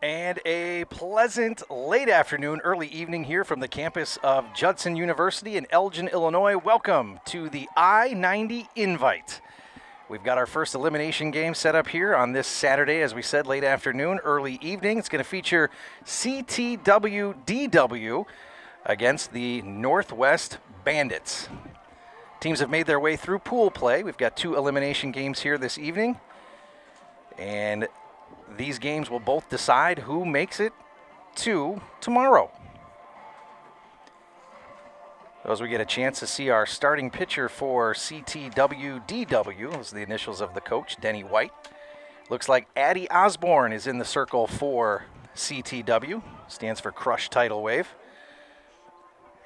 And a pleasant late afternoon, early evening here from the campus of Judson University in Elgin, Illinois. Welcome to the I-90 Invite. We've got our first elimination game set up here on this Saturday, as we said, late afternoon, early evening. It's going to feature CTW DW against the Northwest Bandits. Teams have made their way through pool play. We've got two elimination games here this evening. And these games will both decide who makes it to tomorrow. As we get a chance to see our starting pitcher for CTW DW, those are the initials of the coach, Denny White. Looks like Addie Osborne is in the circle for CTW, stands for Crush Tidal Wave.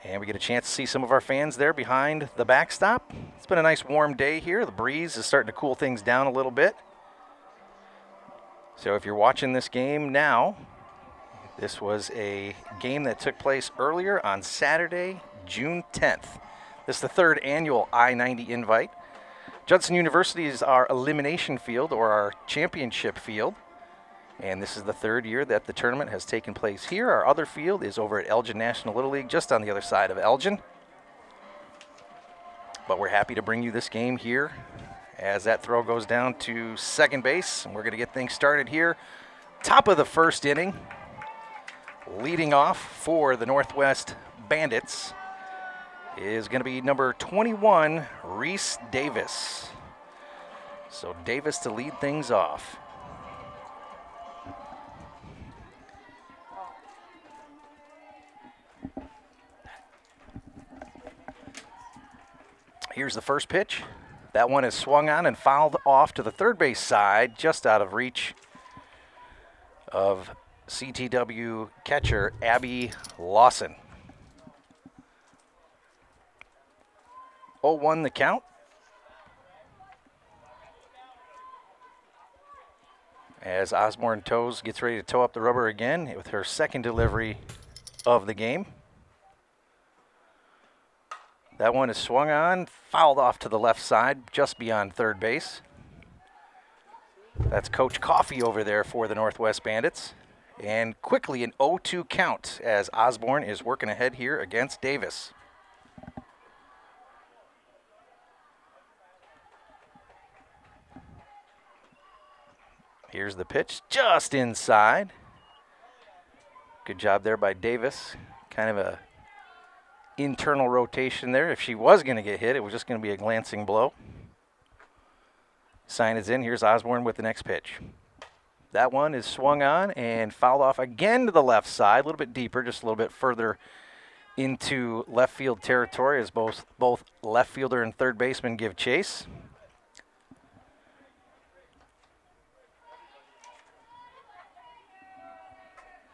And we get a chance to see some of our fans there behind the backstop. It's been a nice warm day here. The breeze is starting to cool things down a little bit. So if you're watching this game now, this was a game that took place earlier on Saturday, June 10th. This is the third annual I-90 Invite. Judson University is our elimination field, or our championship field. And this is the third year that the tournament has taken place here. Our other field is over at Elgin National Little League, just on the other side of Elgin. But we're happy to bring you this game here as that throw goes down to second base. And we're going to get things started here. Top of the first inning. Leading off for the Northwest Bandits is going to be number 21, Reese Davis. So Davis to lead things off. Here's the first pitch. That one is swung on and fouled off to the third base side, just out of reach of CTW catcher Abby Lawson. 0-1 the count. As Osborne gets ready to toe up the rubber again with her second delivery of the game. That one is swung on, fouled off to the left side, just beyond third base. That's Coach Coffey over there for the Northwest Bandits. And quickly an 0-2 count as Osborne is working ahead here against Davis. Here's the pitch, just inside. Good job there by Davis. Kind of a internal rotation there. If she was going to get hit, it was just going to be a glancing blow. Sign is in. Here's Osborne with the next pitch. That one is swung on and fouled off again to the left side, a little bit deeper, just a little bit further into left field territory as both left fielder and third baseman give chase.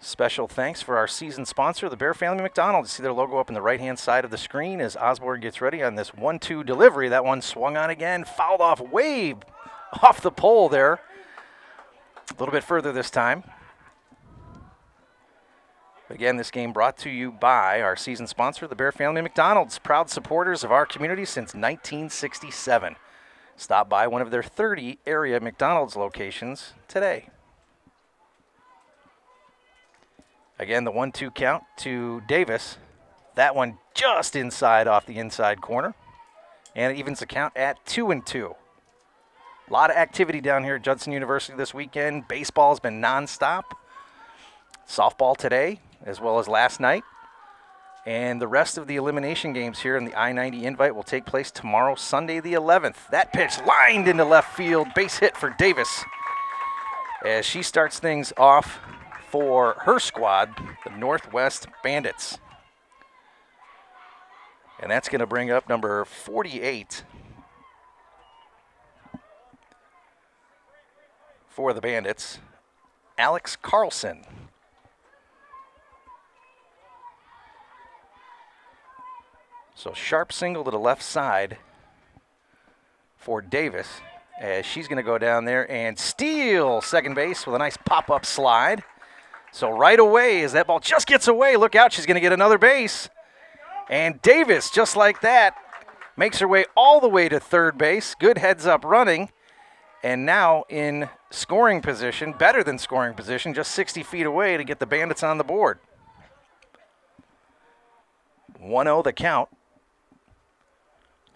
Special thanks for our season sponsor, the Bear Family McDonald's. See their logo up in the right-hand side of the screen as Osborne gets ready on this 1-2 delivery. That one swung on again, fouled off way off the pole there. A little bit further this time. Again, this game brought to you by our season sponsor, the Bear Family McDonald's, proud supporters of our community since 1967. Stop by one of their 30 area McDonald's locations today. Again, the 1-2 count to Davis. That one just inside off the inside corner. And it evens the count at 2-2. A lot of activity down here at Judson University this weekend. Baseball has been nonstop. Softball today, as well as last night. And the rest of the elimination games here in the I-90 Invite will take place tomorrow, Sunday the 11th. That pitch lined into left field. Base hit for Davis as she starts things off for her squad, the Northwest Bandits. And that's going to bring up number 48 for the Bandits, Alex Carlson. So sharp single to the left side for Davis as she's going to go down there and steal second base with a nice pop-up slide. So right away, as that ball just gets away, look out, she's going to get another base. And Davis, just like that, makes her way all the way to third base. Good heads-up running. And now in scoring position, better than scoring position, just 60 feet away to get the Bandits on the board. 1-0 the count.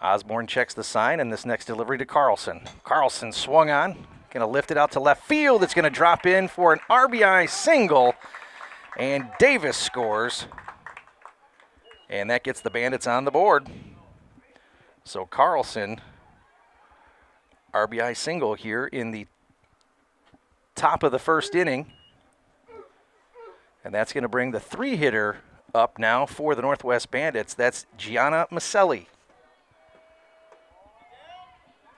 Osborne checks the sign, and this next delivery to Carlson. Carlson swung on, going to lift it out to left field. It's going to drop in for an RBI single, and Davis scores. And that gets the Bandits on the board. So Carlson, RBI single here in the top of the first inning. And that's going to bring the 3-hitter up now for the Northwest Bandits. That's Gianna Maselli.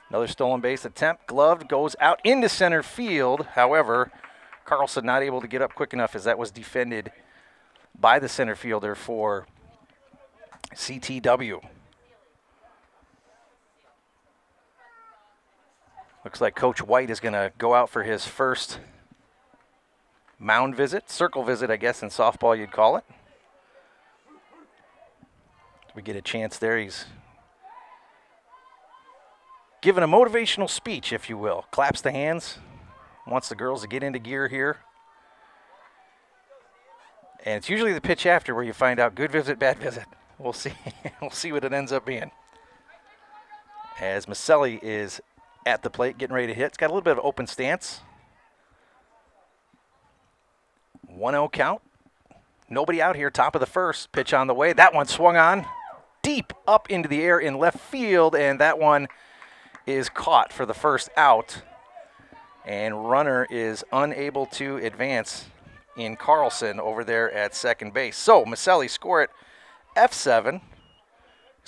Another stolen base attempt. Gloved, goes out into center field. However, Carlson not able to get up quick enough as that was defended by the center fielder for CTW. Looks like Coach White is going to go out for his first mound visit, circle visit, I guess, in softball you'd call it. We get a chance there. He's giving a motivational speech, if you will. Claps the hands, wants the girls to get into gear here. And it's usually the pitch after where you find out good visit, bad visit. We'll see. We'll see what it ends up being. As Maselli is at the plate, getting ready to hit. It's got a little bit of open stance. 1-0 count. Nobody out here, top of the first. Pitch on the way. That one swung on deep up into the air in left field, and that one is caught for the first out. And runner is unable to advance in Carlson over there at second base. So Maselli score at F7.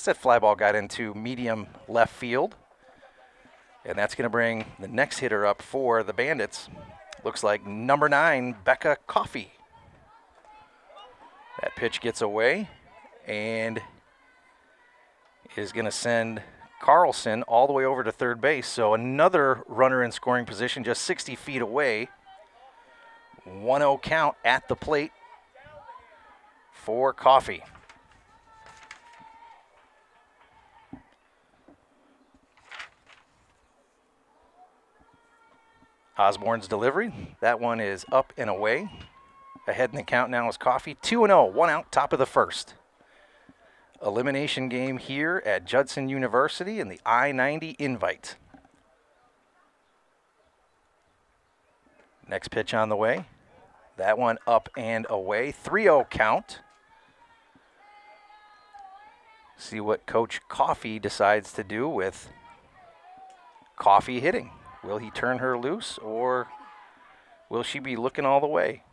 That fly ball got into medium left field. And that's going to bring the next hitter up for the Bandits. Looks like number 9, Becca Coffey. That pitch gets away and is going to send Carlson all the way over to third base. So another runner in scoring position just 60 feet away. 1-0 count at the plate for Coffey. Osborne's delivery. That one is up and away. Ahead in the count now is Coffey. 2-0, 1 out, top of the first. Elimination game here at Judson University in the I-90 invite. Next pitch on the way. That one up and away. 3-0 count. See what Coach Coffey decides to do with Coffey hitting. Will he turn her loose, or will she be looking all the way?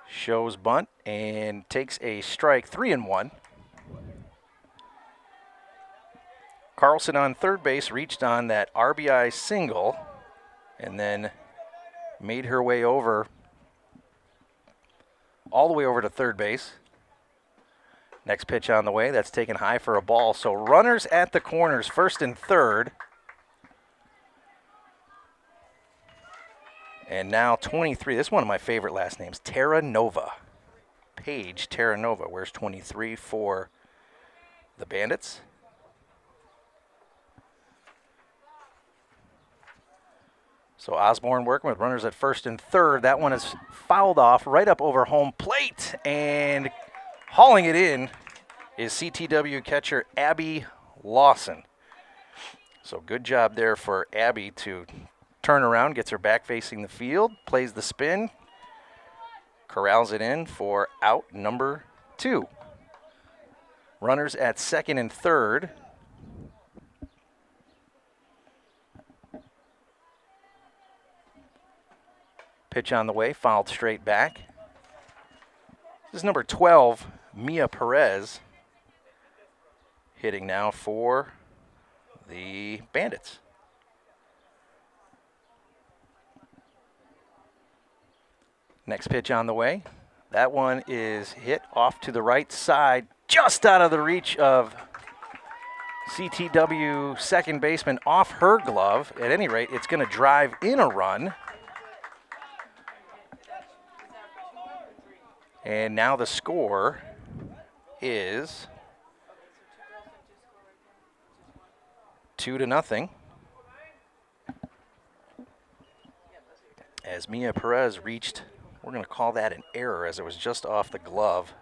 Shows bunt and takes a strike, 3-1. Carlson on third base reached on that RBI single and then made her way over, all the way over to third base. Next pitch on the way, that's taken high for a ball. So runners at the corners, first and third. And now 23, this is one of my favorite last names, Terra Nova. Paige Terra Nova wears 23 for the Bandits. So Osborne working with runners at first and third. That one is fouled off right up over home plate. And hauling it in is CTW catcher Abby Lawson. So good job there for Abby to turn around, gets her back facing the field, plays the spin, corrals it in for out number 2. Runners at second and third. Pitch on the way, fouled straight back. This is number 12, Mia Perez, hitting now for the Bandits. Next pitch on the way. That one is hit off to the right side, just out of the reach of CTW second baseman, off her glove. At any rate, it's going to drive in a run. And now the score is 2-0. as Mia Perez reached, we're going to call that an error as it was just off the glove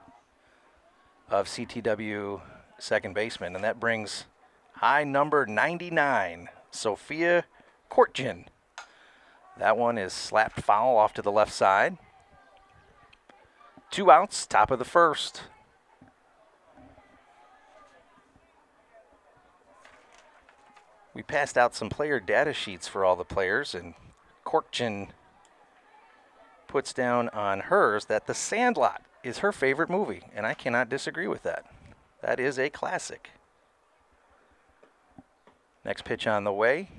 of CTW second baseman. And that brings high number 99, Sophia Kortjan. That one is slapped foul off to the left side. 2 outs, top of the first. We passed out some player data sheets for all the players, and Kortjan puts down on hers that The Sandlot is her favorite movie, and I cannot disagree with that. That is a classic. Next pitch on the way.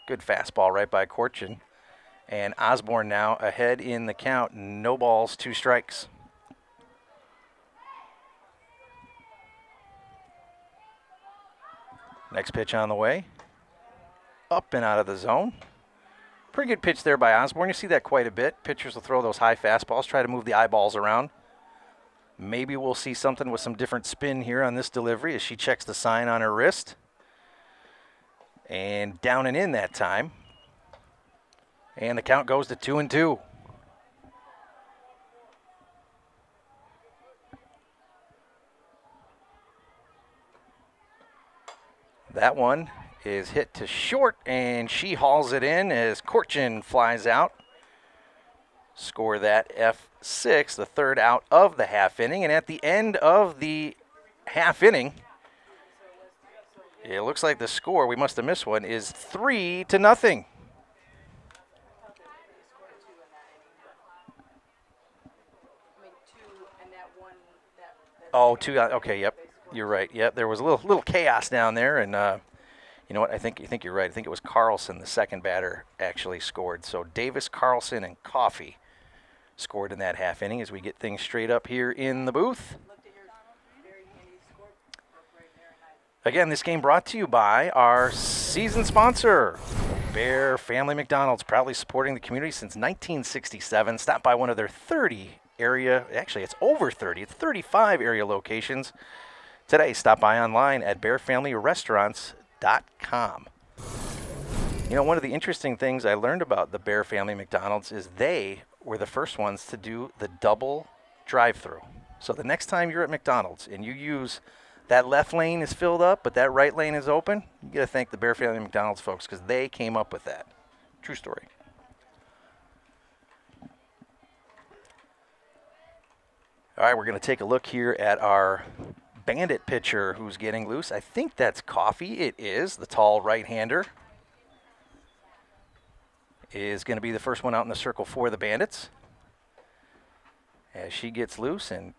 Good fastball right by Kortjan. And Osborne now ahead in the count. No balls, 2 strikes. Next pitch on the way. Up and out of the zone. Pretty good pitch there by Osborne. You see that quite a bit. Pitchers will throw those high fastballs, try to move the eyeballs around. Maybe we'll see something with some different spin here on this delivery as she checks the sign on her wrist. And down and in that time. And the count goes to 2-2. That one is hit to short, and she hauls it in as Kortjan flies out. Score that F6, the 3rd out of the half inning. And at the end of the half inning, it looks like the score, we must have missed one, is 3-0. Oh, 2. Okay, yep, you're right. Yep, there was a little chaos down there, and you know what? I think you're right. I think it was Carlson, the second batter, actually scored. So Davis, Carlson, and Coffey scored in that half inning as we get things straight up here in the booth. Again, this game brought to you by our season sponsor, Bear Family McDonald's, proudly supporting the community since 1967. Stop by one of their 30 area, actually it's over 30, it's 35 area locations. Today, stop by online at bearfamilyrestaurants.com. You know, one of the interesting things I learned about the Bear Family McDonald's is they were the first ones to do the double drive-through. So the next time you're at McDonald's and you use that left lane is filled up, but that right lane is open, you got to thank the Bear Family McDonald's folks because they came up with that. True story. All right, we're going to take a look here at our Bandit pitcher who's getting loose. I think that's Coffey. It is. The tall right-hander is going to be the first one out in the circle for the Bandits as she gets loose, and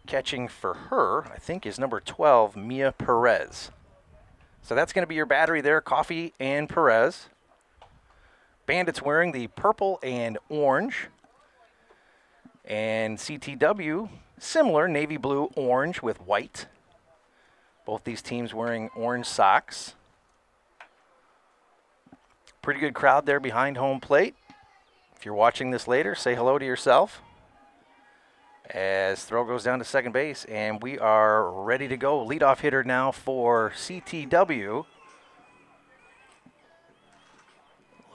catching for her, I think, is number 12, Mia Perez. So that's going to be your battery there, Coffey and Perez. Bandits wearing the purple and orange. And CTW, similar, navy blue, orange with white. Both these teams wearing orange socks. Pretty good crowd there behind home plate. If you're watching this later, say hello to yourself. As throw goes down to second base, and we are ready to go. Leadoff hitter now for CTW.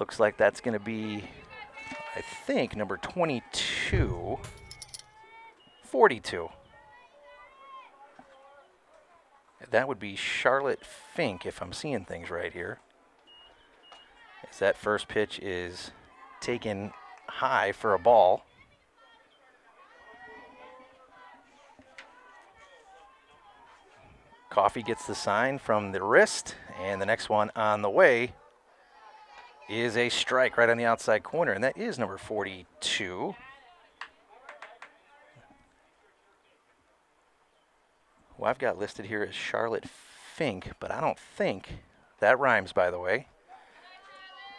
Looks like that's going to be, I think, number 22, 42. That would be Charlotte Fink, if I'm seeing things right here. As that first pitch is taken high for a ball. Coffey gets the sign from the wrist, and the next one on the way is a strike right on the outside corner, and that is number 42. Who I've got listed here as Charlotte Fink, but I don't think that rhymes, by the way.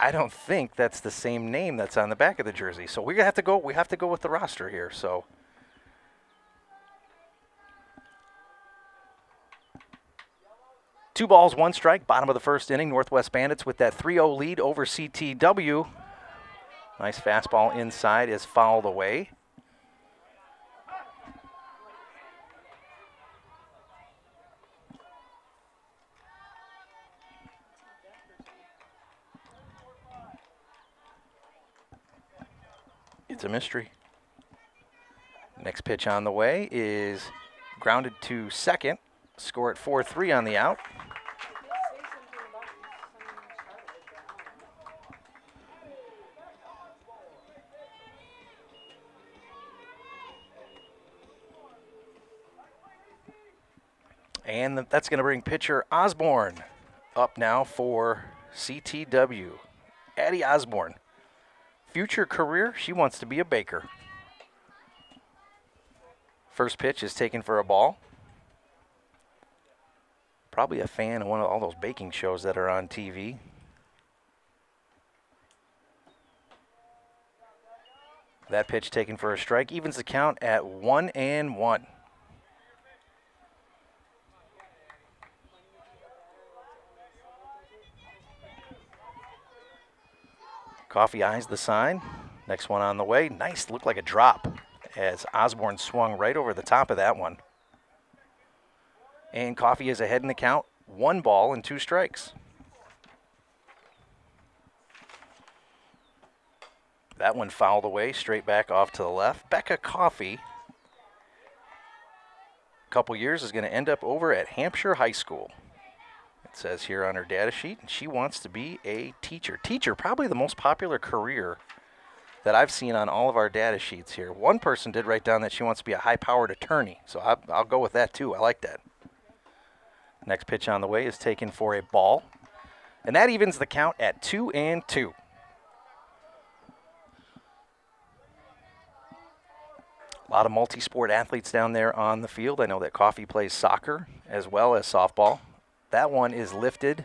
I don't think that's the same name that's on the back of the jersey. So we have to go with the roster here. So two balls, one strike, bottom of the first inning. Northwest Bandits with that 3-0 lead over CTW. Nice fastball inside is fouled away. It's a mystery. Next pitch on the way is grounded to second. Score at 4-3 on the out. And that's going to bring pitcher Osborne up now for CTW. Addie Osborne. Future career, she wants to be a baker. First pitch is taken for a ball. Probably a fan of one of all those baking shows that are on TV. That pitch taken for a strike, evens the count at 1-1. Coffee eyes the sign. Next one on the way. Nice, looked like a drop as Osborne swung right over the top of that one. And Coffee is ahead in the count. 1 ball and 2 strikes. That one fouled away, straight back off to the left. Becca Coffee, a couple years, is going to end up over at Hampshire High School. It says here on her data sheet, and she wants to be a teacher. Teacher, probably the most popular career that I've seen on all of our data sheets here. One person did write down that she wants to be a high-powered attorney, so I'll go with that too. I like that. Next pitch on the way is taken for a ball, and that evens the count at 2-2. A lot of multi-sport athletes down there on the field. I know that Coffee plays soccer as well as softball. That one is lifted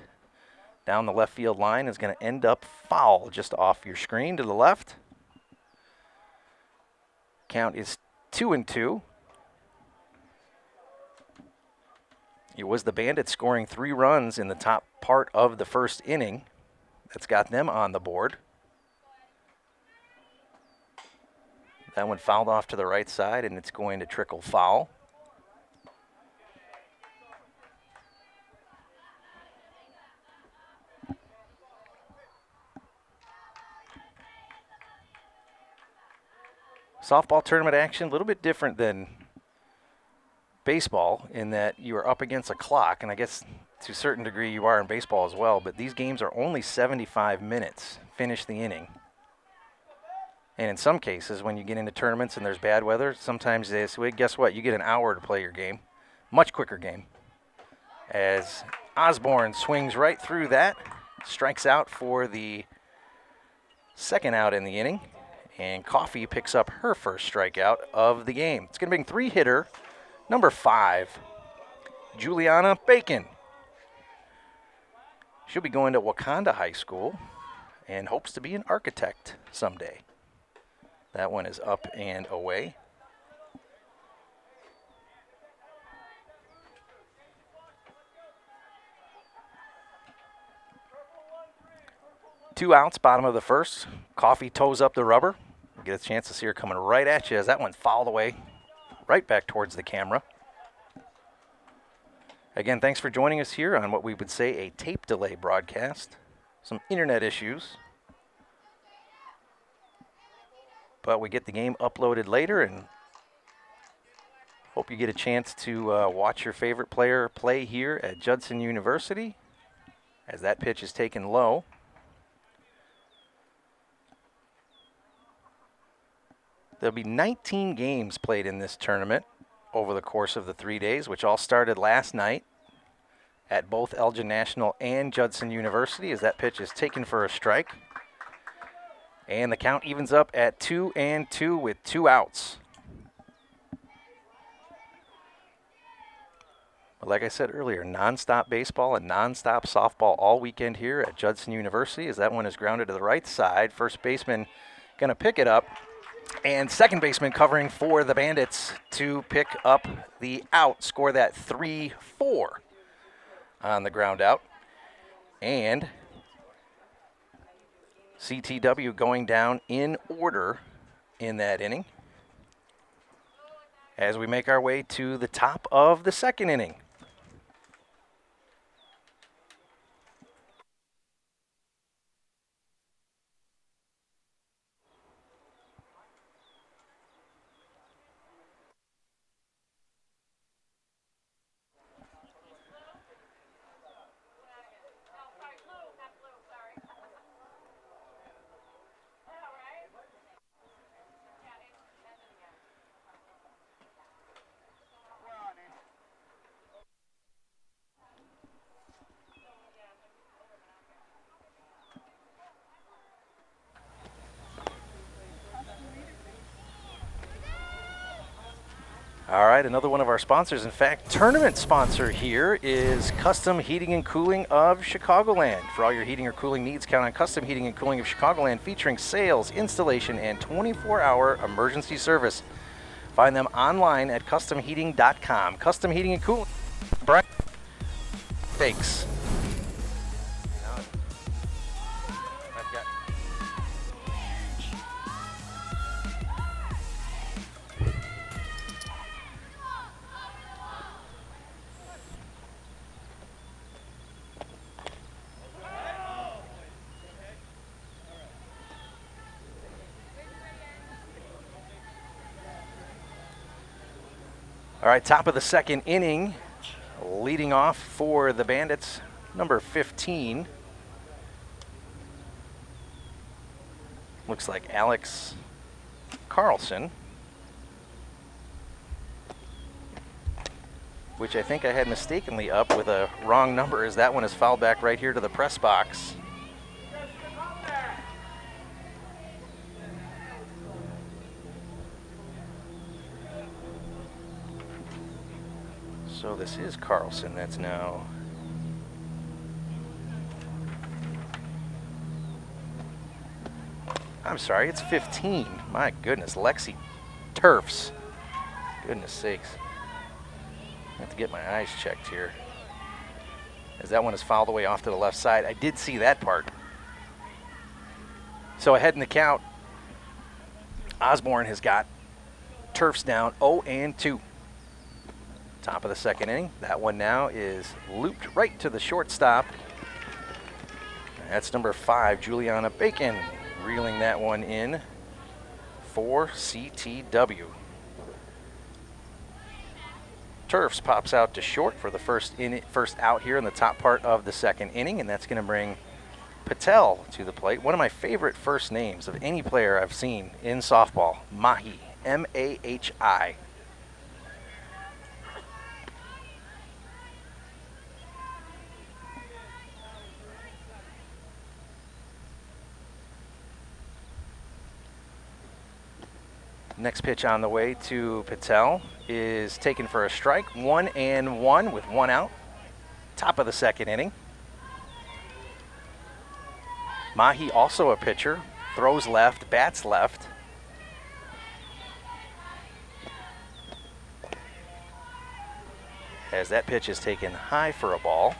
down the left field line. Is going to end up foul just off your screen to the left. Count is 2-2. It was the Bandits scoring 3 runs in the top part of the first inning. That's got them on the board. That one fouled off to the right side, and it's going to trickle foul. Softball tournament action, a little bit different than baseball in that you are up against a clock, and I guess to a certain degree you are in baseball as well, but these games are only 75 minutes, finish the inning. And in some cases, when you get into tournaments and there's bad weather, sometimes they say, well, guess what? You get an hour to play your game. Much quicker game. As Osborne swings right through that, strikes out for the second out in the inning, and Coffee picks up her first strikeout of the game. It's going to bring 3-hitter, number 5, Juliana Bacon. She'll be going to Wakanda High School and hopes to be an architect someday. That one is up and away. Two outs, bottom of the first. Coffee toes up the rubber. Get a chance to see her coming right at you as that one fouled away right back towards the camera. Again, thanks for joining us here on what we would say a tape delay broadcast. Some internet issues. But we get the game uploaded later, and hope you get a chance to watch your favorite player play here at Judson University as that pitch is taken low. There'll be 19 games played in this tournament over the course of the 3 days, which all started last night at both Elgin National and Judson University as that pitch is taken for a strike. And the count evens up at 2-2 with 2 outs. But like I said earlier, nonstop baseball and nonstop softball all weekend here at Judson University as that one is grounded to the right side. First baseman going to pick it up. And second baseman covering for the Bandits to pick up the out. Score that 3-4 on the ground out. And CTW going down in order in that inning as we make our way to the top of the second inning. All right, another one of our sponsors. In fact, tournament sponsor here is Custom Heating and Cooling of Chicagoland. For all your heating or cooling needs, count on Custom Heating and Cooling of Chicagoland, featuring sales, installation, and 24-hour emergency service. Find them online at customheating.com. Custom Heating and Cooling. Brian. Thanks. All right, top of the second inning, leading off for the Bandits, number 15. Looks like Alex Carlson, which I think I had mistakenly up with a wrong number, as that one is fouled back right here to the press box. So this is Carlson. That's now I'm sorry, it's 15. My goodness, Lexi Turfs. Goodness sakes. I have to get my eyes checked here, as that one is fouled away off to the left side. I did see that part. So ahead in the count, Osborne has got Turfs down 0-2. Top of the second inning. That one now is looped right to the shortstop. That's number 5, Juliana Bacon, reeling that one in for CTW. Turfs pops out to short for the first out here in the top part of the second inning, and that's going to bring Patel to the plate. One of my favorite first names of any player I've seen in softball, Mahi, M-A-H-I. Next pitch on the way to Patel is taken for a strike. 1-1 with 1 out. Top of the second inning. Mahi, also a pitcher, throws left, bats left. As that pitch is taken high for a ball.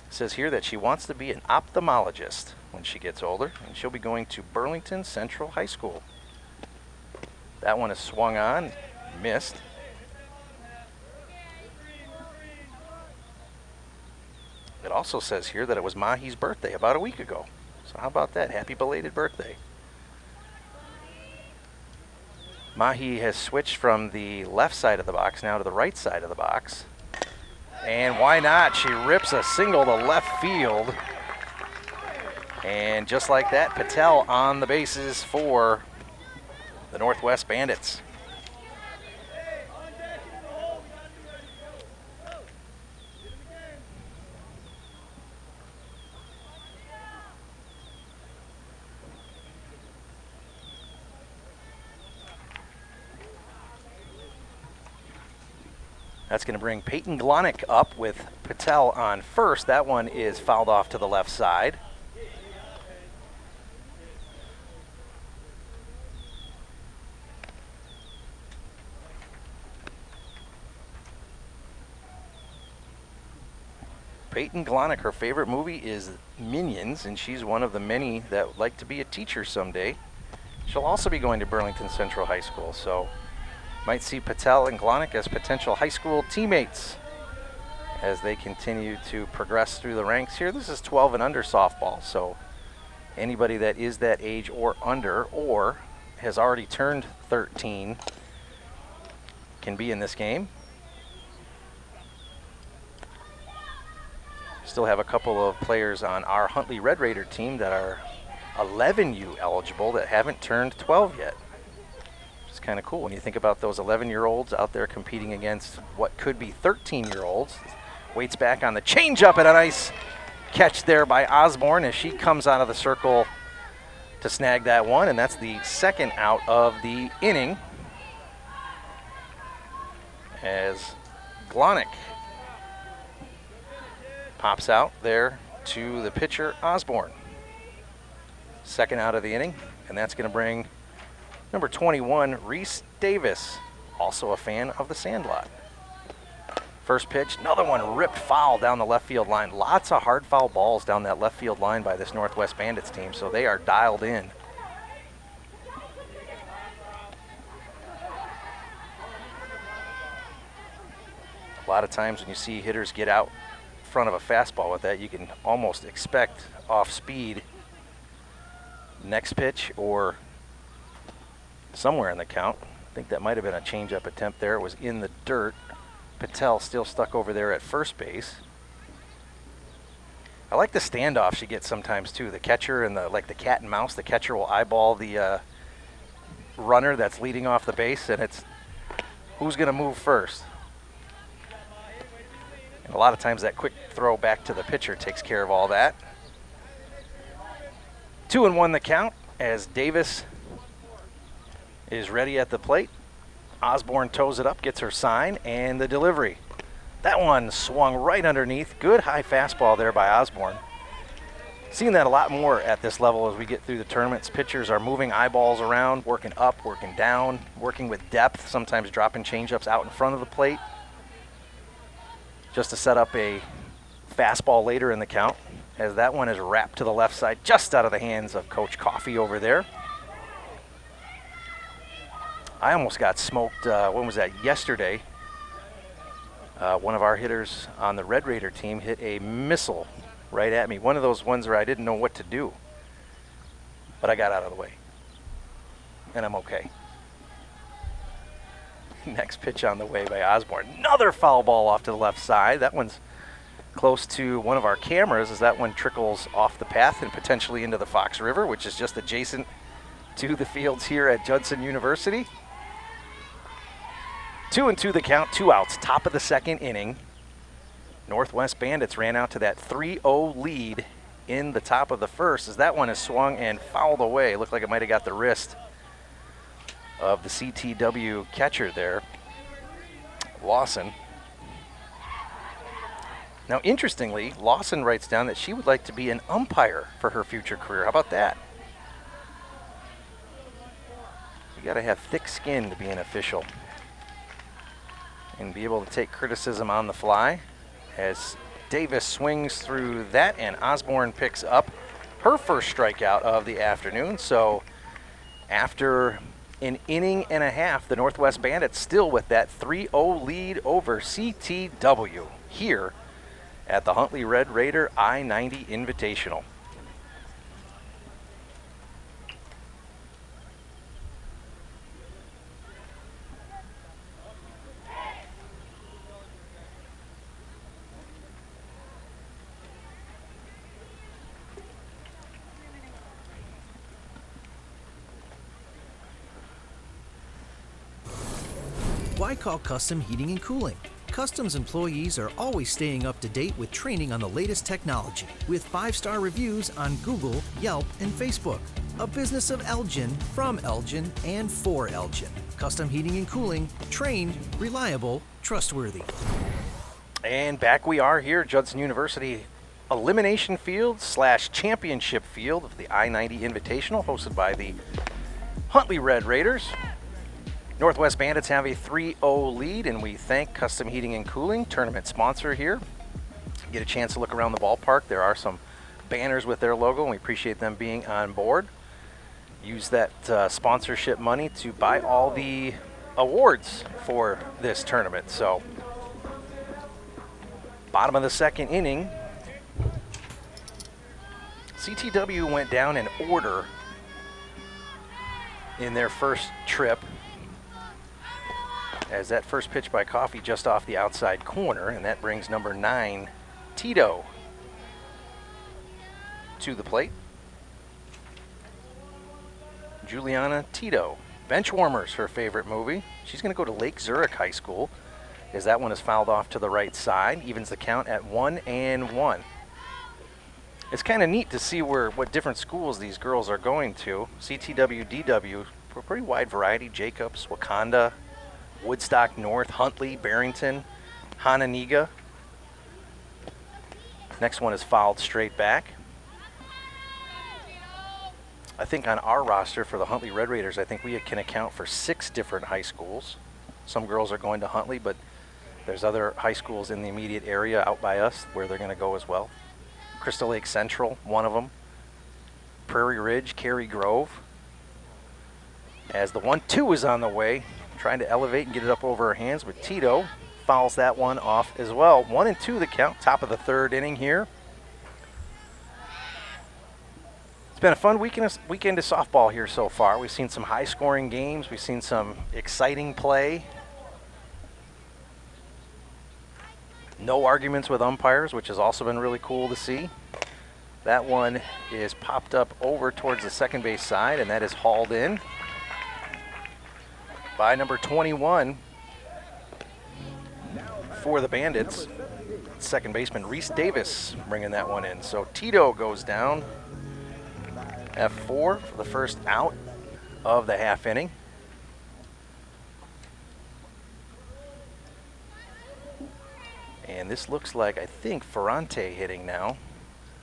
It says here that she wants to be an ophthalmologist when she gets older, and she'll be going to Burlington Central High School. That one is swung on, missed. It also says here that it was Mahi's birthday about a week ago. So how about that? Happy belated birthday. Mahi has switched from the left side of the box now to the right side of the box. And why not? She rips a single to left field. And just like that, Patel on the bases for the Northwest Bandits. That's going to bring Peyton Glonick up with Patel on first. That one is fouled off to the left side. Peyton Glonick, her favorite movie is Minions, and she's one of the many that would like to be a teacher someday. She'll also be going to Burlington Central High School, so might see Patel and Glonick as potential high school teammates as they continue to progress through the ranks here. This is 12 and under softball, so anybody that is that age or under, or has already turned 13, can be in this game. Still have a couple of players on our Huntley Red Raider team that are 11U eligible that haven't turned 12 yet. It's kind of cool when you think about those 11-year-olds out there competing against what could be 13-year-olds. Waits back on the changeup, and a nice catch there by Osborne as she comes out of the circle to snag that one, and that's the second out of the inning as Glonick pops out there to the pitcher, Osborne. Second out of the inning, and that's going to bring number 21, Reese Davis, also a fan of the Sandlot. First pitch, another one ripped foul down the left field line. Lots of hard foul balls down that left field line by this Northwest Bandits team, so they are dialed in. A lot of times when you see hitters get out in front of a fastball with that, you can almost expect off speed next pitch or somewhere in the count. I think that might have been a changeup attempt there. It was in the dirt. Patel still stuck over there at first base. I like the standoff she gets sometimes too. The catcher and the cat and mouse. The catcher will eyeball the runner that's leading off the base, and it's who's going to move first. And a lot of times that quick throw back to the pitcher takes care of all that. 2-1 the count as Davis is ready at the plate. Osborne toes it up, gets her sign, and the delivery. That one swung right underneath. Good high fastball there by Osborne. Seeing that a lot more at this level as we get through the tournaments. Pitchers are moving eyeballs around, working up, working down, working with depth, sometimes dropping changeups out in front of the plate just to set up a fastball later in the count, as that one is wrapped to the left side, just out of the hands of Coach Coffey over there. I almost got smoked, when was that, yesterday. One of our hitters on the Red Raider team hit a missile right at me. One of those ones where I didn't know what to do. But I got out of the way. And I'm okay. Next pitch on the way by Osborne. Another foul ball off to the left side. That one's close to one of our cameras as that one trickles off the path and potentially into the Fox River, which is just adjacent to the fields here at Judson University. 2-2 the count, 2 outs, top of the second inning. Northwest Bandits ran out to that 3-0 lead in the top of the first as that one is swung and fouled away. Looked like it might have got the wrist of the CTW catcher there, Lawson. Now, interestingly, Lawson writes down that she would like to be an umpire for her future career. How about that? You got to have thick skin to be an official and be able to take criticism on the fly as Davis swings through that and Osborne picks up her first strikeout of the afternoon. So after an inning and a half, the Northwest Bandits still with that 3-0 lead over CTW here at the Huntley Red Raider I-90 Invitational. Why call Custom Heating and Cooling? Custom's employees are always staying up to date with training on the latest technology, with 5-star reviews on Google, Yelp, and Facebook. A business of Elgin, from Elgin, and for Elgin. Custom Heating and Cooling, trained, reliable, trustworthy. And back we are here at Judson University Elimination Field / Championship Field of the I-90 Invitational, hosted by the Huntley Red Raiders. Northwest Bandits have a 3-0 lead, and we thank Custom Heating and Cooling, tournament sponsor here. Get a chance to look around the ballpark. There are some banners with their logo, and we appreciate them being on board. Use that sponsorship money to buy all the awards for this tournament. So, bottom of the second inning, CTW went down in order in their first trip, as that first pitch by Coffey just off the outside corner, and that brings number 9, Tito, to the plate. Juliana Tito, Benchwarmers, her favorite movie. She's going to go to Lake Zurich High School, as that one is fouled off to the right side. Evens the count at 1-1. It's kind of neat to see what different schools these girls are going to. CTW, DW, a pretty wide variety. Jacobs, Wakanda, Woodstock North, Huntley, Barrington, Hananiga. Next one is fouled straight back. I think on our roster for the Huntley Red Raiders, I think we can account for 6 different high schools. Some girls are going to Huntley, but there's other high schools in the immediate area out by us where they're going to go as well. Crystal Lake Central, one of them. Prairie Ridge, Cary Grove. As the 1-2 is on the way, trying to elevate and get it up over her hands, but Tito fouls that one off as well. 1-2 the count, top of the 3rd inning here. It's been a fun weekend of softball here so far. We've seen some high-scoring games. We've seen some exciting play. No arguments with umpires, which has also been really cool to see. That one is popped up over towards the second base side, and that is hauled in by number 21 for the Bandits. Second baseman Reese Davis bringing that one in. So Tito goes down. F4 for the first out of the half inning. And this looks like, I think, Ferrante hitting now.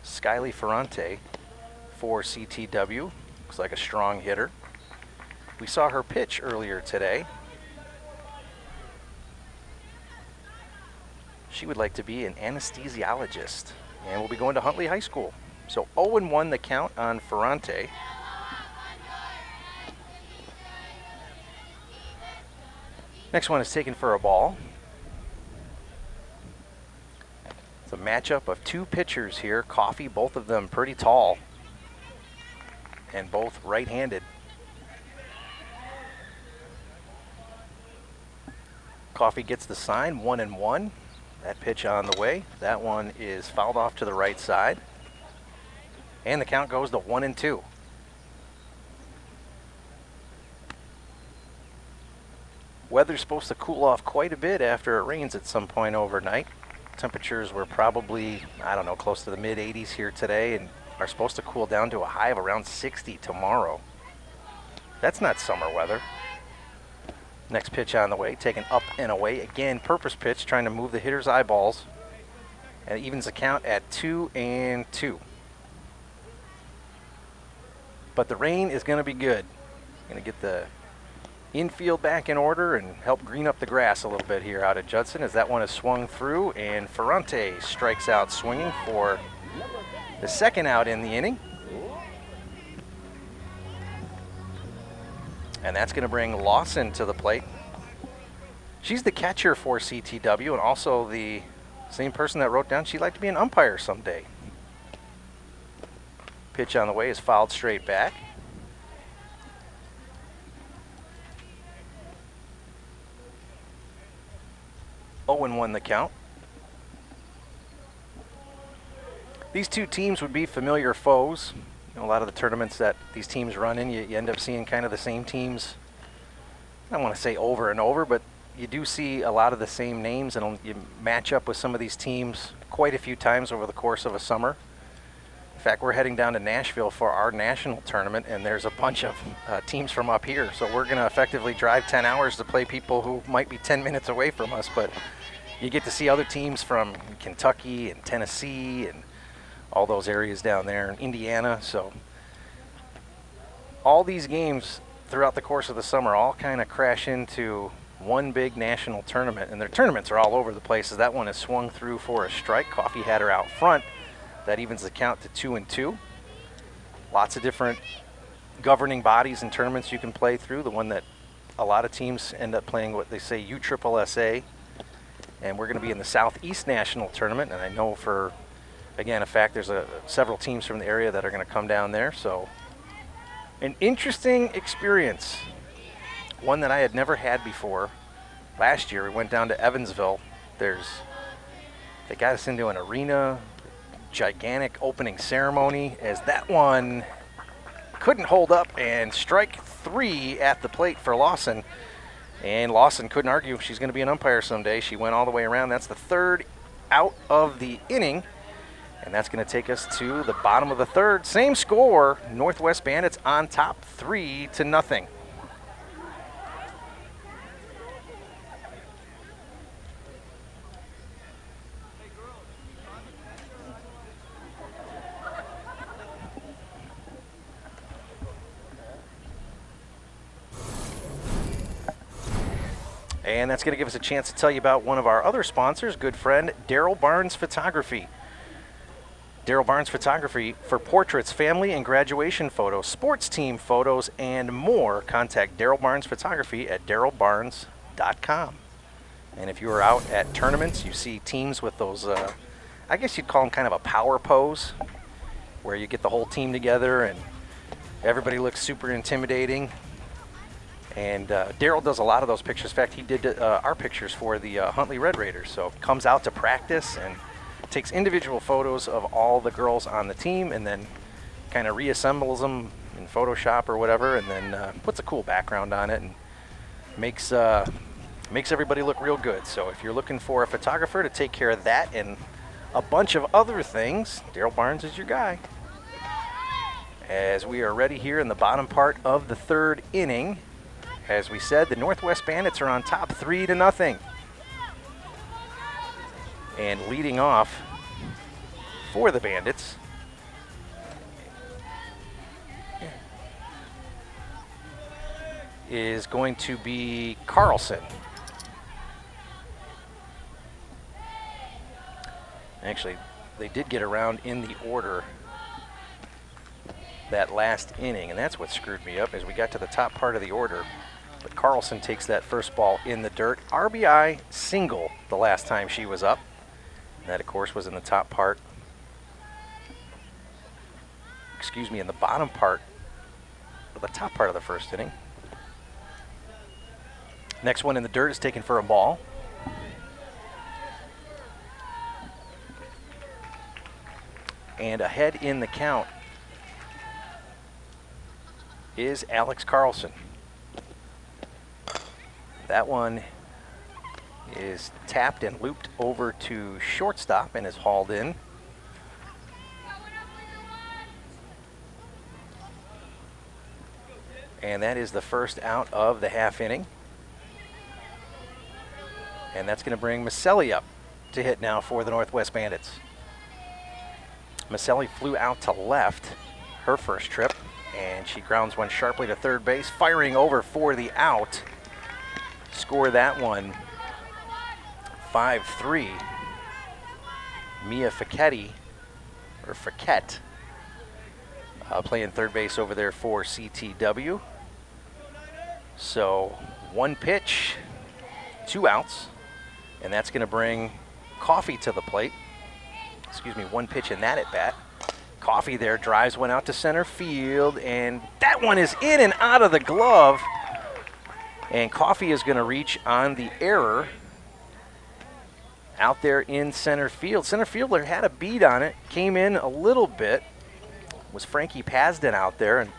Skyly Ferrante for CTW. Looks like a strong hitter. We saw her pitch earlier today. She would like to be an anesthesiologist and will be going to Huntley High School. So 0-1 the count on Ferrante. Next one is taken for a ball. It's a matchup of 2 pitchers here. Coffee, both of them pretty tall and both right-handed. Coffee gets the sign, 1-1. That pitch on the way. That one is fouled off to the right side. And the count goes to 1-2. Weather's supposed to cool off quite a bit after it rains at some point overnight. Temperatures were probably, I don't know, close to the mid-80s here today and are supposed to cool down to a high of around 60 tomorrow. That's not summer weather. Next pitch on the way, taken up and away. Again, purpose pitch, trying to move the hitter's eyeballs. And it evens the count at 2-2. But the rain is going to be good. Going to get the infield back in order and help green up the grass a little bit here out at Judson as that one is swung through, and Ferrante strikes out swinging for the second out in the inning. And that's going to bring Lawson to the plate. She's the catcher for CTW and also the same person that wrote down she'd like to be an umpire someday. Pitch on the way is fouled straight back. Oh, and 1 the count. These two teams would be familiar foes. You know, a lot of the tournaments that these teams run in, you end up seeing kind of the same teams. I don't want to say over and over, but you do see a lot of the same names, and you match up with some of these teams quite a few times over the course of a summer. In fact, we're heading down to Nashville for our national tournament, and there's a bunch of teams from up here. So we're going to effectively drive 10 hours to play people who might be 10 minutes away from us, but you get to see other teams from Kentucky and Tennessee and all those areas down there in Indiana. So all these games throughout the course of the summer all kind of crash into one big national tournament, and their tournaments are all over the place. As that one is swung through for a strike. Coffee had her out front. That evens the count to 2-2. Lots of different governing bodies and tournaments you can play through. The one that a lot of teams end up playing, what they say USSSA, and we're going to be in the Southeast National Tournament, and I know for, again, a fact there's several teams from the area that are going to come down there. So an interesting experience, one that I had never had before. Last year we went down to Evansville. They got us into an arena, gigantic opening ceremony, as that one couldn't hold up, and strike 3 at the plate for Lawson. And Lawson couldn't argue. She's going to be an umpire someday. She went all the way around. That's the 3rd out of the inning. And that's going to take us to the bottom of the third. Same score, Northwest Bandits on top 3-0. And that's going to give us a chance to tell you about one of our other sponsors, good friend, Daryl Barnes Photography. Daryl Barnes Photography for portraits, family and graduation photos, sports team photos, and more. Contact Daryl Barnes Photography at darylbarnes.com. And if you are out at tournaments, you see teams with those, I guess you'd call them kind of a power pose, where you get the whole team together and everybody looks super intimidating. And Daryl does a lot of those pictures. In fact, he did our pictures for the Huntley Red Raiders. So comes out to practice and takes individual photos of all the girls on the team and then kind of reassembles them in Photoshop or whatever, and then puts a cool background on it and makes everybody look real good. So if you're looking for a photographer to take care of that and a bunch of other things, Daryl Barnes is your guy. As we are ready here in the bottom part of the third inning, as we said, the Northwest Bandits are on top 3-0. And leading off for the Bandits is going to be Carlson. Actually, they did get around in the order that last inning, and that's what screwed me up as we got to the top part of the order. But Carlson takes that first ball in the dirt. RBI single the last time she was up. That, of course, was in the top part. Excuse me, in the bottom part, or the top part of the first inning. Next one in the dirt is taken for a ball. And ahead in the count is Alex Carlson. That one is tapped and looped over to shortstop and is hauled in. And that is the first out of the half inning. And that's going to bring Maselli up to hit now for the Northwest Bandits. Maselli flew out to left her first trip, and she grounds one sharply to third base, firing over for the out. Score that one 5-3. Mia Fiquette, playing third base over there for CTW. So 1 pitch, 2 outs, and that's going to bring Coffee to the plate. Excuse me, 1 pitch in that at bat. Coffee there drives one out to center field, and that one is in and out of the glove. And Coffee is going to reach on the error out there in center field. Center fielder had a beat on it, came in a little bit. Was Frankie Pasden out there, and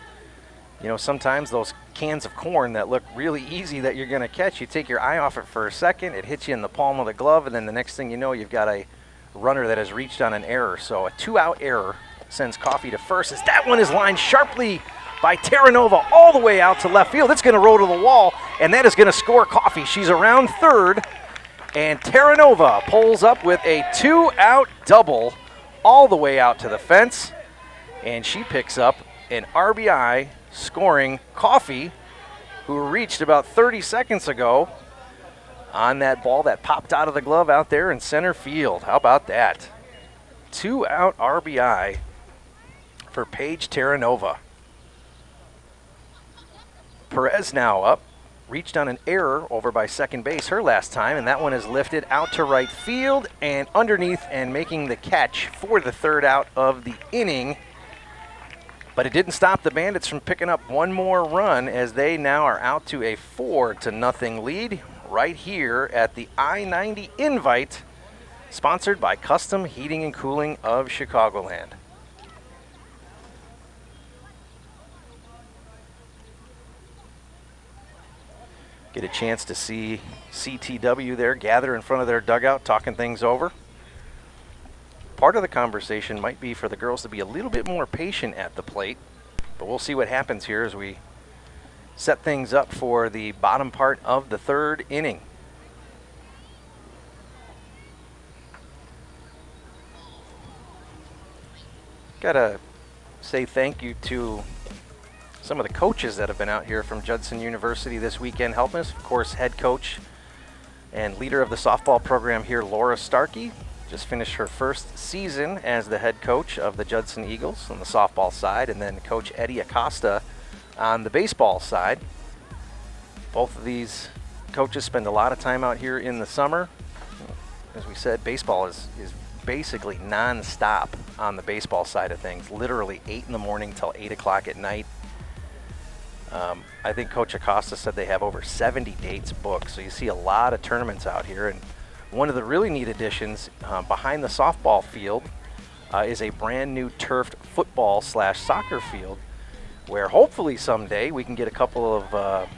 you know, sometimes those cans of corn that look really easy that you're going to catch, you take your eye off it for a second, it hits you in the palm of the glove, and then the next thing you know, you've got a runner that has reached on an error. So a 2-out error sends Coffee to first, as that one is lined sharply by Terranova all the way out to left field. It's going to roll to the wall, and that is going to score Coffee. She's around third, and Terranova pulls up with a 2-out double all the way out to the fence, and she picks up an RBI, scoring Coffee, who reached about 30 seconds ago on that ball that popped out of the glove out there in center field. How about that? 2-out RBI for Paige Terranova. Perez now up, reached on an error over by second base her last time, and that one is lifted out to right field and underneath, and making the catch for the third out of the inning. But it didn't stop the Bandits from picking up one more run, as they now are out to a 4-0 lead right here at the I-90 Invite, sponsored by Custom Heating and Cooling of Chicagoland. Get a chance to see CTW there gather in front of their dugout, talking things over. Part of the conversation might be for the girls to be a little bit more patient at the plate, but we'll see what happens here as we set things up for the bottom part of the third inning. Gotta say thank you to some of the coaches that have been out here from Judson University this weekend helping us. Of course, head coach and leader of the softball program here, Laura Starkey, just finished her first season as the head coach of the Judson Eagles on the softball side, and then Coach Eddie Acosta on the baseball side. Both of these coaches spend a lot of time out here in the summer. As we said, baseball is basically non-stop on the baseball side of things, literally 8 in the morning till 8 o'clock at night. I think Coach Acosta said they have over 70 dates booked, so you see a lot of tournaments out here. And one of the really neat additions behind the softball field is a brand new turfed football / soccer field, where hopefully someday we can get a couple of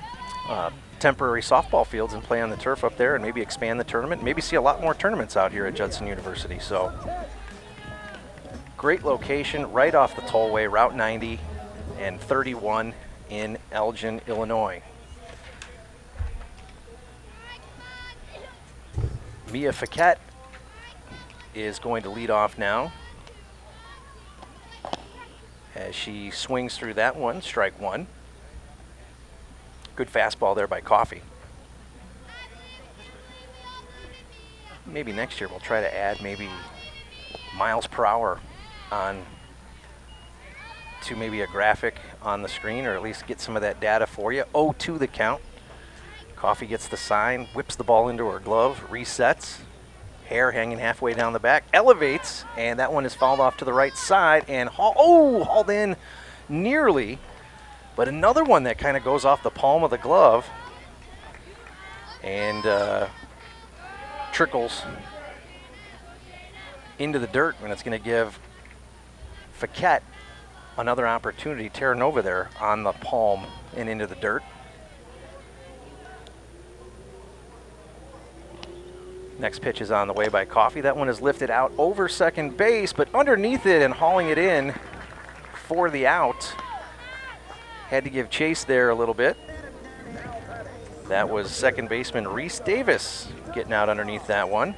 temporary softball fields and play on the turf up there and maybe expand the tournament, maybe see a lot more tournaments out here at Judson University. So great location right off the tollway, Route 90 and 31 in Elgin, Illinois. Mia Fiquette is going to lead off now as she swings through that one, strike one. Good fastball there by Coffey. Maybe next year we'll try to add maybe miles per hour on to maybe a graphic on the screen, or at least get some of that data for you. 0-2 the count. Coffey gets the sign, whips the ball into her glove, resets. Hair hanging halfway down the back, elevates, and that one is fouled off to the right side and hauled in nearly, but another one that kind of goes off the palm of the glove and trickles into the dirt, and it's going to give Fiquette another opportunity, tearing over there on the palm and into the dirt. Next pitch is on the way by Coffey. That one is lifted out over second base, but underneath it and hauling it in for the out. Had to give chase there a little bit. That was second baseman Reese Davis getting out underneath that one.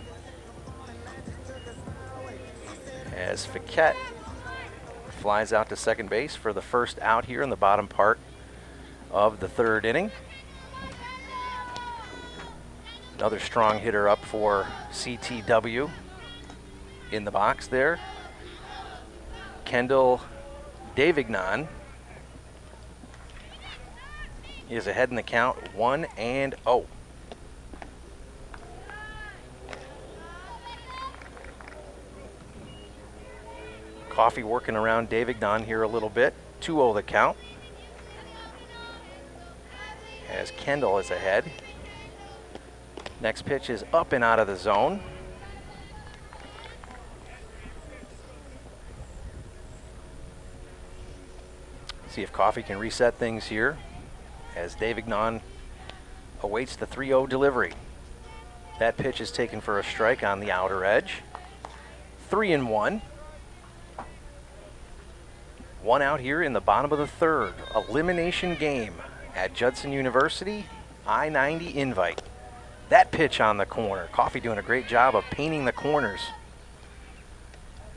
As Fiquette flies out to second base for the first out here in the bottom part of the third inning. Another strong hitter up for CTW in the box there. Kendall Davignon is ahead in the count, 1-0. Coffey working around Davignon here a little bit. 2-0 the count. As Kendall is ahead. Next pitch is up and out of the zone. See if Coffey can reset things here as Davignon awaits the 3-0 delivery. That pitch is taken for a strike on the outer edge. 3-1. One out here in the bottom of the third. Elimination game at Judson University. I-90 invite. That pitch on the corner. Coffey doing a great job of painting the corners.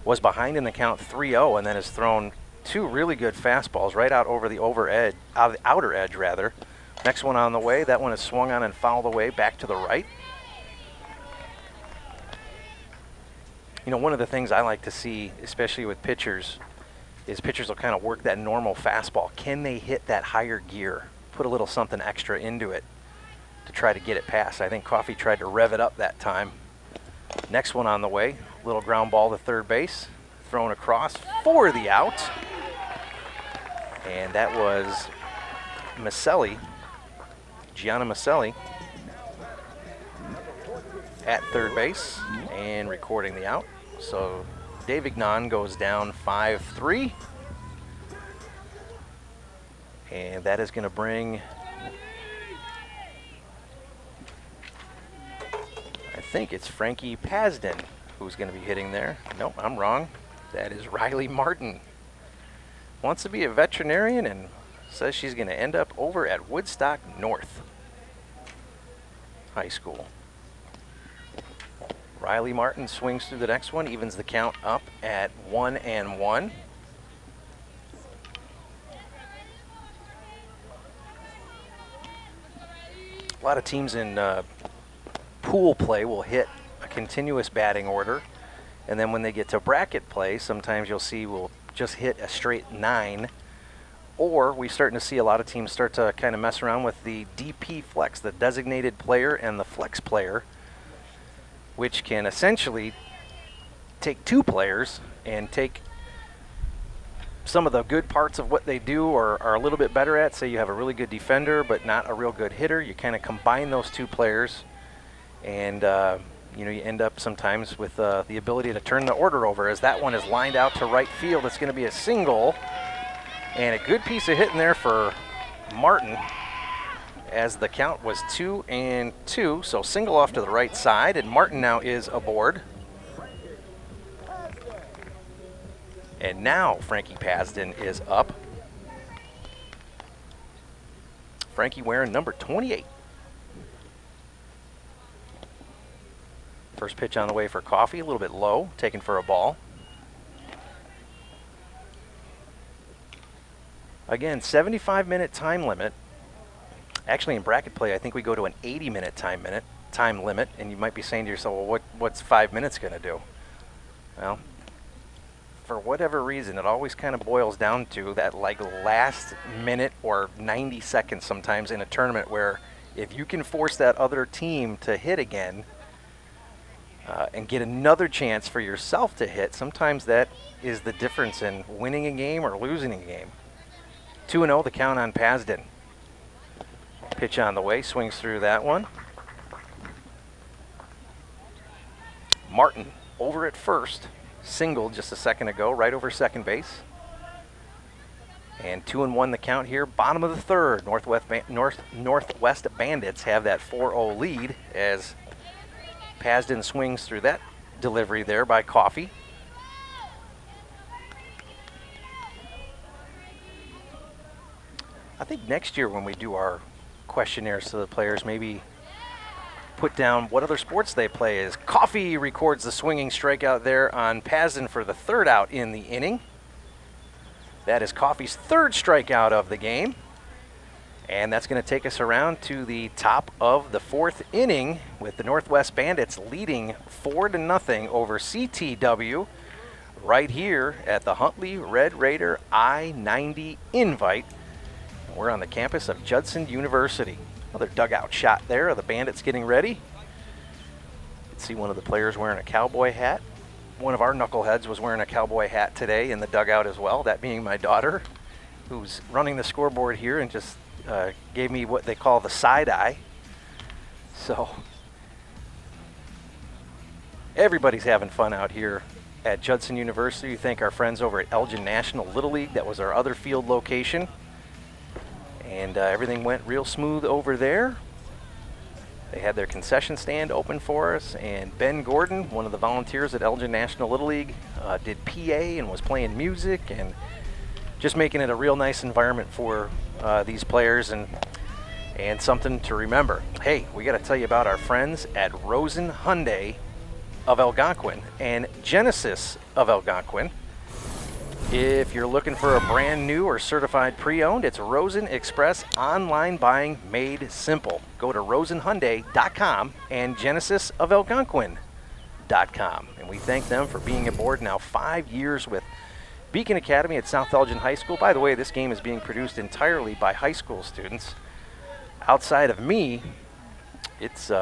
Was behind in the count 3-0 and then has thrown two really good fastballs right out over the outer edge rather. Next one on the way. That one is swung on and fouled away back to the right. You know, one of the things I like to see, especially with pitchers, is pitchers will kind of work that normal fastball. Can they hit that higher gear? Put a little something extra into it to try to get it past. I think Coffey tried to rev it up that time. Next one on the way. Little ground ball to third base. Thrown across for the out. And that was Maselli, Gianna Maselli, at third base and recording the out. So Davignon goes down 5-3. And that is going to bring, I think it's Frankie Pasden who's going to be hitting there. Nope, I'm wrong. That is Riley Martin. Wants to be a veterinarian and says she's going to end up over at Woodstock North High School. Riley Martin swings through the next one, evens the count up at 1-1. A lot of teams in pool play will hit a continuous batting order, and then when they get to bracket play, sometimes you'll see we'll just hit a straight 9, or we're starting to see a lot of teams start to kind of mess around with the DP flex, the designated player and the flex player, which can essentially take 2 players and take some of the good parts of what they do or are a little bit better at. Say you have a really good defender but not a real good hitter. You kind of combine those 2 players, and you end up sometimes with the ability to turn the order over, as that one is lined out to right field. It's going to be a single, and a good piece of hitting there for Martin, as the count was 2-2. So single off to the right side, and Martin now is aboard. And now Frankie Pasden is up. Frankie wearing number 28. First pitch on the way for Coffee, a little bit low, taken for a ball. Again, 75-minute time limit. Actually, in bracket play, I think we go to an 80-minute time limit, and you might be saying to yourself, well, what's 5 minutes going to do? Well, for whatever reason, it always kind of boils down to that last minute or 90 seconds sometimes in a tournament, where if you can force that other team to hit again and get another chance for yourself to hit, sometimes that is the difference in winning a game or losing a game. 2-0 the count on Pasden. Pitch on the way, swings through that one. Martin over at first. Singled just a second ago, right over second base. And 2-1 the count here. Bottom of the third. Northwest Bandits have that 4-0 lead, as Pasden swings through that delivery there by Coffee. I think next year when we do our questionnaires to the players, maybe put down what other sports they play. As Coffee records the swinging strikeout there on Pasden for the 3rd out in the inning. That is Coffee's 3rd strikeout of the game. And that's going to take us around to the top of the 4th inning, with the Northwest Bandits leading 4-0 over CTW right here at the Huntley Red Raider I-90 Invite. We're on the campus of Judson University. Another dugout shot there of the Bandits getting ready. You can see one of the players wearing a cowboy hat. One of our knuckleheads was wearing a cowboy hat today in the dugout as well, that being my daughter, who's running the scoreboard here and just gave me what they call the side eye. So everybody's having fun out here at Judson University. We thank our friends over at Elgin National Little League. That was our other field location. And everything went real smooth over there. They had their concession stand open for us, and Ben Gordon, one of the volunteers at Elgin National Little League, did PA and was playing music and just making it a real nice environment for these players, and something to remember. Hey, we got to tell you about our friends at Rosen Hyundai of Algonquin and Genesis of Algonquin. If you're looking for a brand new or certified pre-owned, it's Rosen Express online buying made simple. Go to rosenhyundai.com and genesisofalgonquin.com. And we thank them for being aboard now 5 years with Beacon Academy at South Elgin High School. By the way, this game is being produced entirely by high school students. Outside of me, it's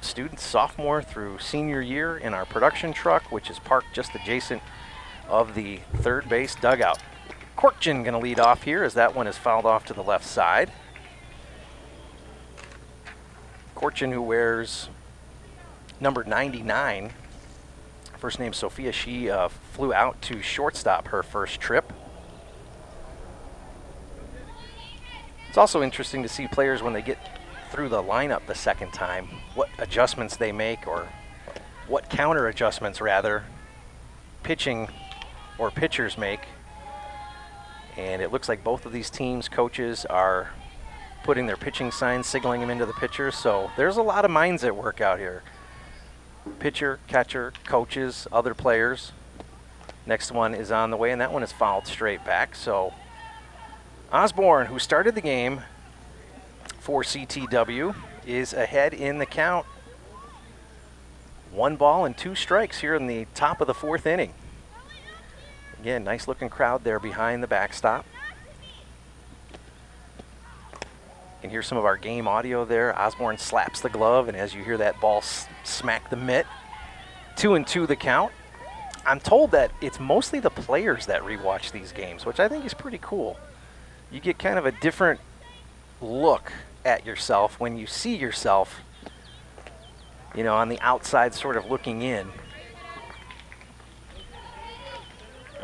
students sophomore through senior year in our production truck, which is parked just adjacent of the third base dugout. Korkjian going to lead off here, as that one is fouled off to the left side. Korkjian, who wears number 99, first name Sophia, she flew out to shortstop her first trip. It's also interesting to see players when they get through the lineup the second time, what adjustments they make or what counter adjustments, rather, pitching or pitchers make. And it looks like both of these teams' coaches are putting their pitching signs, signaling them into the pitchers. So there's a lot of minds at work out here. Pitcher, catcher, coaches, other players. Next one is on the way, and that one is fouled straight back. So Osborne, who started the game for CTW, is ahead in the count. 1 ball and 2 strikes here in the top of the 4th inning. Again, nice looking crowd there behind the backstop. You can hear some of our game audio there. Osborne slaps the glove, and as you hear that ball smack the mitt, 2-2 the count. I'm told that it's mostly the players that rewatch these games, which I think is pretty cool. You get kind of a different look at yourself when you see yourself, you know, on the outside sort of looking in.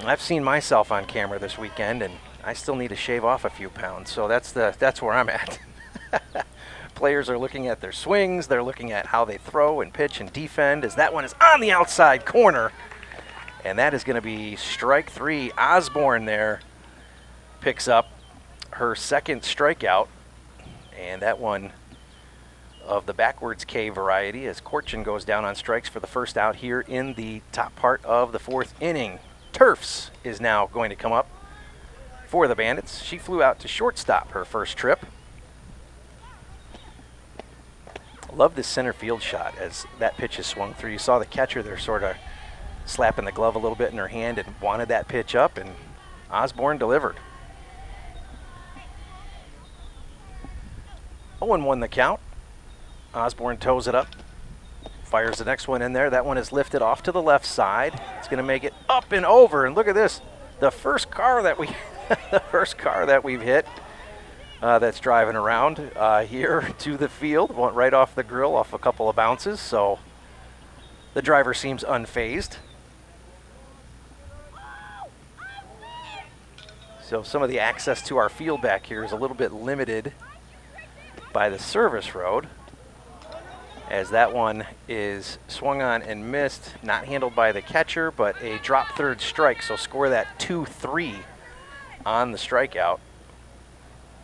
I've seen myself on camera this weekend, and I still need to shave off a few pounds, so that's where I'm at. Players are looking at their swings, they're looking at how they throw and pitch and defend, as that one is on the outside corner, and that is going to be strike 3. Osborne there picks up her 2nd strikeout, and that one of the backwards K variety, as Korchin goes down on strikes for the first out here in the top part of the 4th inning. Turfs is now going to come up for the Bandits. She flew out to shortstop her first trip. Love this center field shot as that pitch is swung through. You saw the catcher there sort of slapping the glove a little bit in her hand and wanted that pitch up, and Osborne delivered. 0-1 the count. Osborne toes it up, fires the next one in there. That one is lifted off to the left side. It's going to make it up and over, and look at this. The first car that we've hit that's driving around here to the field went right off the grill, off a couple of bounces, so the driver seems unfazed. So some of the access to our field back here is a little bit limited by the service road, as that one is swung on and missed, not handled by the catcher, but a drop third strike, so score that 2-3 on the strikeout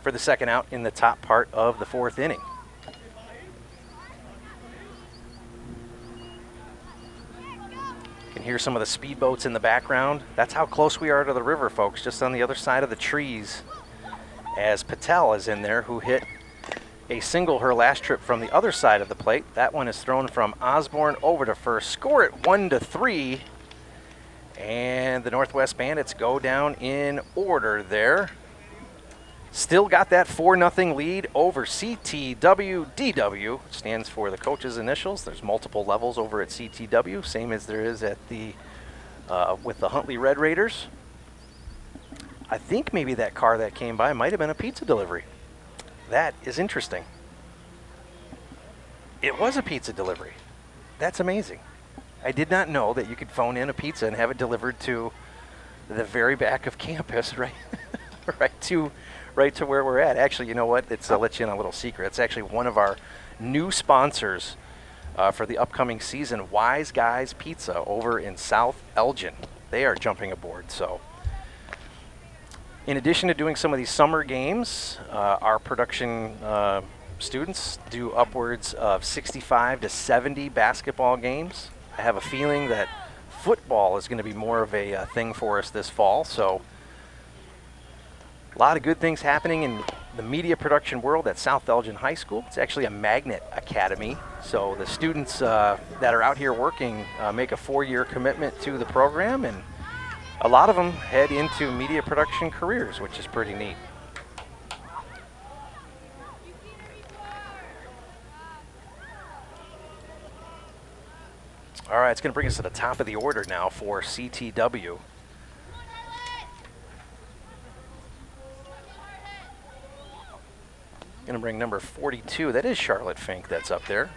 for the 2nd out in the top part of the 4th inning. You can hear some of the speedboats in the background. That's how close we are to the river, folks, just on the other side of the trees, as Patel is in there, who hit a single her last trip from the other side of the plate. That one is thrown from Osborne over to first. Score it 1-3, and the Northwest Bandits go down in order there. Still got that 4-0 lead over CTW. DW stands for the coach's initials. There's multiple levels over at CTW, same as there is at the with the Huntley Red Raiders. I think maybe that car that came by might have been a pizza delivery. That is interesting. It was a pizza delivery. That's amazing. I did not know that you could phone in a pizza and have it delivered to the very back of campus, right, right to where we're at. Actually, you know what? I'll let you in a little secret. It's actually one of our new sponsors for the upcoming season, Wise Guys Pizza over in South Elgin. They are jumping aboard, so. In addition to doing some of these summer games, our production students do upwards of 65 to 70 basketball games. I have a feeling that football is going to be more of a thing for us this fall. So a lot of good things happening in the media production world at South Elgin High School. It's actually a magnet academy. So the students that are out here working make a 4-year commitment to the program, and a lot of them head into media production careers, which is pretty neat. All right, it's going to bring us to the top of the order now for CTW. Going to bring number 42. That is Charlotte Fink that's up there.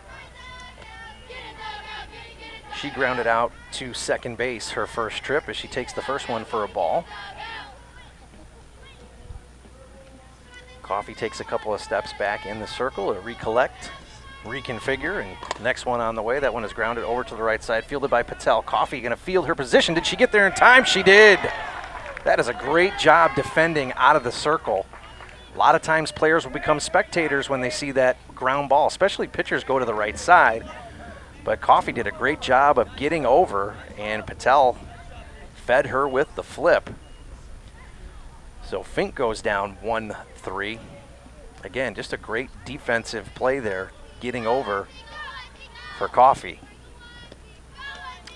She grounded out to second base her first trip as she takes the first one for a ball. Coffee takes a couple of steps back in the circle to recollect. reconfigure, and next one on the way. That one is grounded over to the right side, fielded by Patel. Coffee going to field her position. Did she get there in time? She did. That is a great job defending out of the circle. A lot of times players will become spectators when they see that ground ball, especially pitchers go to the right side. But Coffee did a great job of getting over, and Patel fed her with the flip. So Fink goes down 1-3. Again, just a great defensive play there, getting over for Coffee.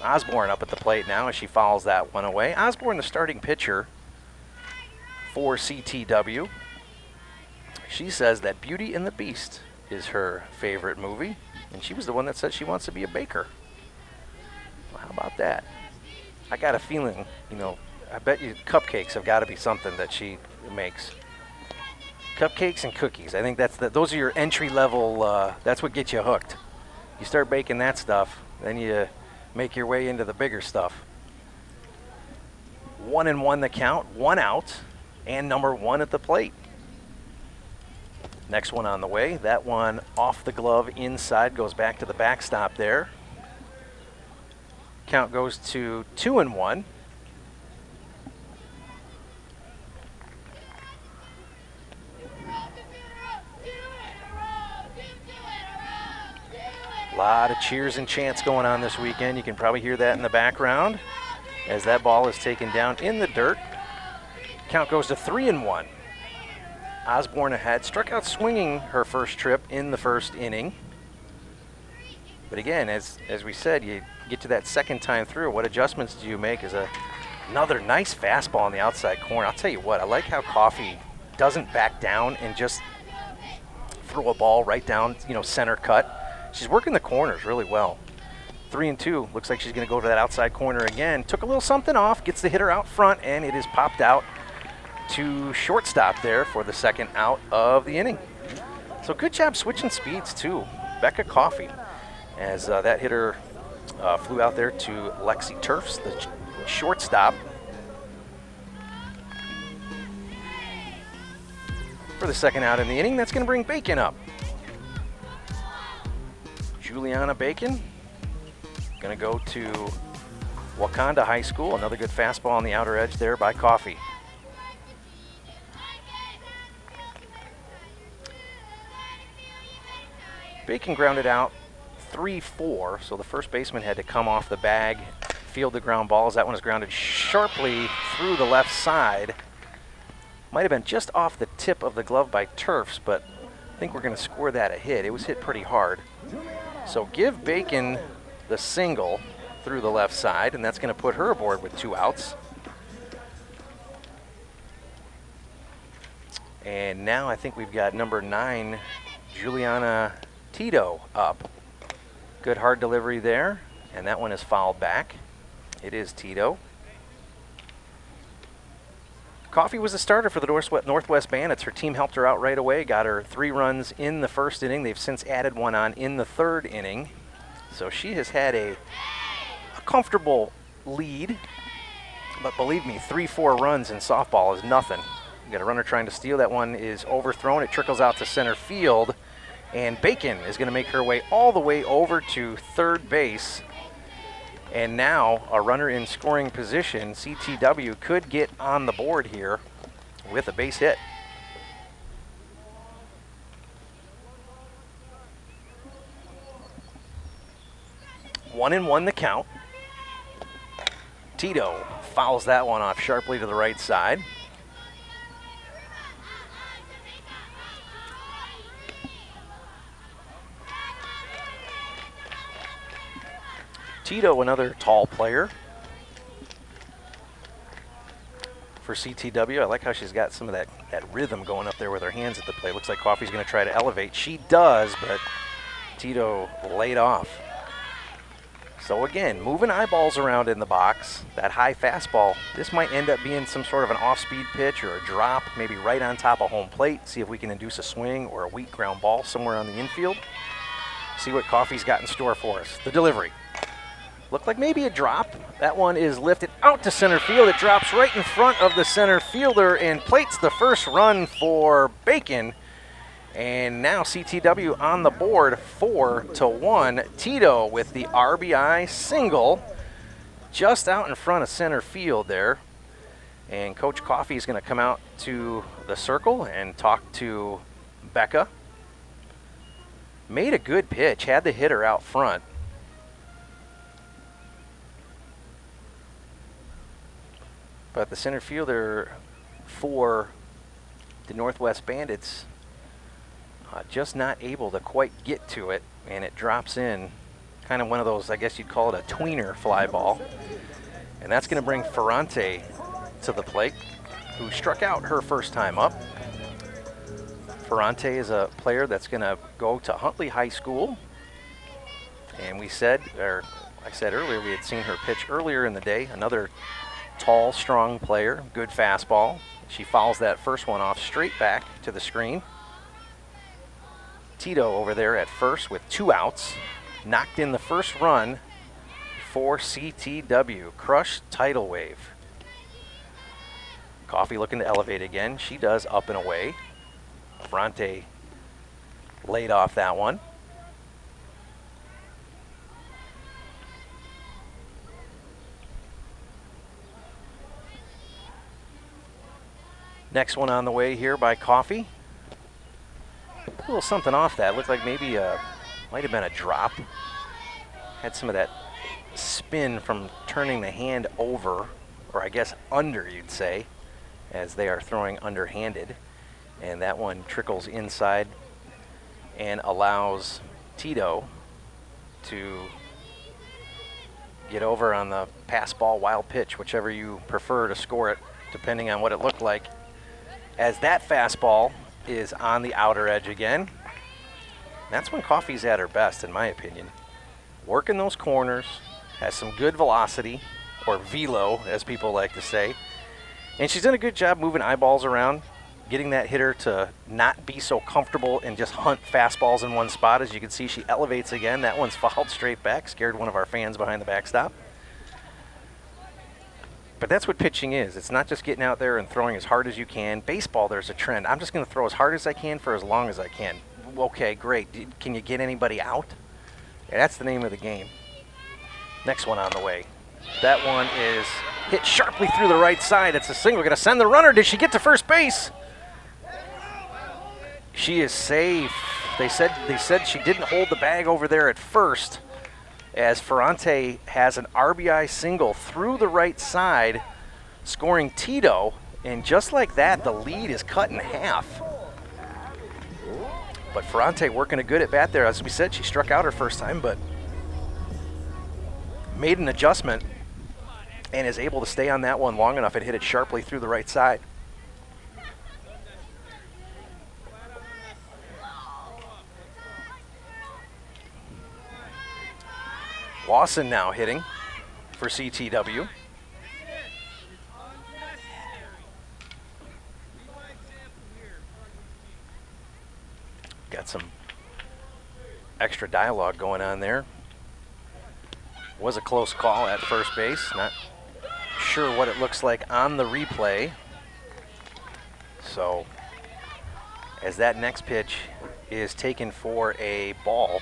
Osborne up at the plate now as she fouls that one away. Osborne, the starting pitcher for CTW. She says that Beauty and the Beast is her favorite movie, and she was the one that said she wants to be a baker. Well, how about that? I got a feeling, I bet you cupcakes have got to be something that she makes. Cupcakes and cookies. I think those are your entry level, that's what gets you hooked. You start baking that stuff, then you make your way into the bigger stuff. 1-1 the count, 1 out, and number 1 at the plate. Next one on the way. That one off the glove inside, goes back to the backstop there. Count goes to 2-1. A lot of cheers and chants going on this weekend. You can probably hear that in the background as that ball is taken down in the dirt. Count goes to 3-1. Osborne ahead, struck out swinging her first trip in the first inning. But again, as we said, you get to that second time through, what adjustments do you make? Is another nice fastball on the outside corner. I'll tell you what, I like how Coffee doesn't back down and just throw a ball right down, center cut. She's working the corners really well. 3-2, looks like she's going to go to that outside corner again. Took a little something off, gets the hitter out front, and it is popped out to shortstop there for the second out of the inning. So good job switching speeds too. Becca Coffee, as that hitter flew out there to Lexi Turfs, the shortstop. For the second out in the inning, that's going to bring Bacon up. Juliana Bacon going to go to Wakanda High School. Another good fastball on the outer edge there by Coffee. Bacon grounded out 3-4, so the first baseman had to come off the bag, field the ground balls. That one is grounded sharply through the left side. Might have been just off the tip of the glove by Turfs, but I think we're going to score that a hit. It was hit pretty hard. So give Bacon the single through the left side, and that's going to put her aboard with 2 outs. And now I think we've got number 9, Juliana Tito, up. Good hard delivery there, and that one is fouled back. It is Tito. Coffee was the starter for the Northwest Bandits. Her team helped her out right away, got her 3 runs in the first inning. They've since added 1 on in the third inning. So she has had a comfortable lead, but believe me, 3-4 runs in softball is nothing. You got a runner trying to steal. That one is overthrown. It trickles out to center field, and Bacon is going to make her way all the way over to third base. And now a runner in scoring position. CTW could get on the board here with a base hit. One and one the count. Tito fouls that one off sharply to the right side. Tito, another tall player for CTW. I like how she's got some of that rhythm going up there with her hands at the plate. Looks like Coffee's going to try to elevate. She does, but Tito laid off. So again, moving eyeballs around in the box, that high fastball, this might end up being some sort of an off-speed pitch or a drop, maybe right on top of home plate. See if we can induce a swing or a weak ground ball somewhere on the infield. See what Coffee's got in store for us. The delivery. Looked like maybe a drop. That one is lifted out to center field. It drops right in front of the center fielder and plates the first run for Bacon. And now CTW on the board, 4-1. Tito with the RBI single just out in front of center field there. And Coach Coffey is going to come out to the circle and talk to Becca. Made a good pitch, had the hitter out front. But the center fielder for the Northwest Bandits just not able to quite get to it, and it drops in. Kind of one of those, I guess you'd call it a tweener fly ball. And that's going to bring Ferrante to the plate, who struck out her first time up. Ferrante is a player that's going to go to Huntley High School. And I said earlier, we had seen her pitch earlier in the day. Another tall, strong player, good fastball. She fouls that first one off straight back to the screen. Tito over there at first with 2 outs. Knocked in the first run for CTW. Crushed tidal wave. Coffey looking to elevate again. She does up and away. Ferrante laid off that one. Next one on the way here by Coffey. A little something off that. Looked like maybe might have been a drop. Had some of that spin from turning the hand over, or I guess under, you'd say, as they are throwing underhanded. And that one trickles inside and allows Tito to get over on the pass ball wild pitch, whichever you prefer to score it, depending on what it looked like. As that fastball is on the outer edge again. That's when Coffey's at her best, in my opinion. Working those corners, has some good velocity, or velo, as people like to say. And she's done a good job moving eyeballs around, getting that hitter to not be so comfortable and just hunt fastballs in one spot. As you can see, she elevates again. That one's fouled straight back, scared one of our fans behind the backstop. But that's what pitching is. It's not just getting out there and throwing as hard as you can. Baseball, there's a trend. I'm just going to throw as hard as I can for as long as I can. Okay, great. Can you get anybody out? Yeah, that's the name of the game. Next one on the way. That one is hit sharply through the right side. It's a single. Going to send the runner. Did she get to first base? She is safe. They said she didn't hold the bag over there at first, as Ferrante has an RBI single through the right side, scoring Tito. And just like that, the lead is cut in half. But Ferrante working a good at bat there. As we said, she struck out her first time, but made an adjustment and is able to stay on that one long enough and hit it sharply through the right side. Lawson now hitting for CTW. Got some extra dialogue going on there. Was a close call at first base. Not sure what it looks like on the replay. So as that next pitch is taken for a ball,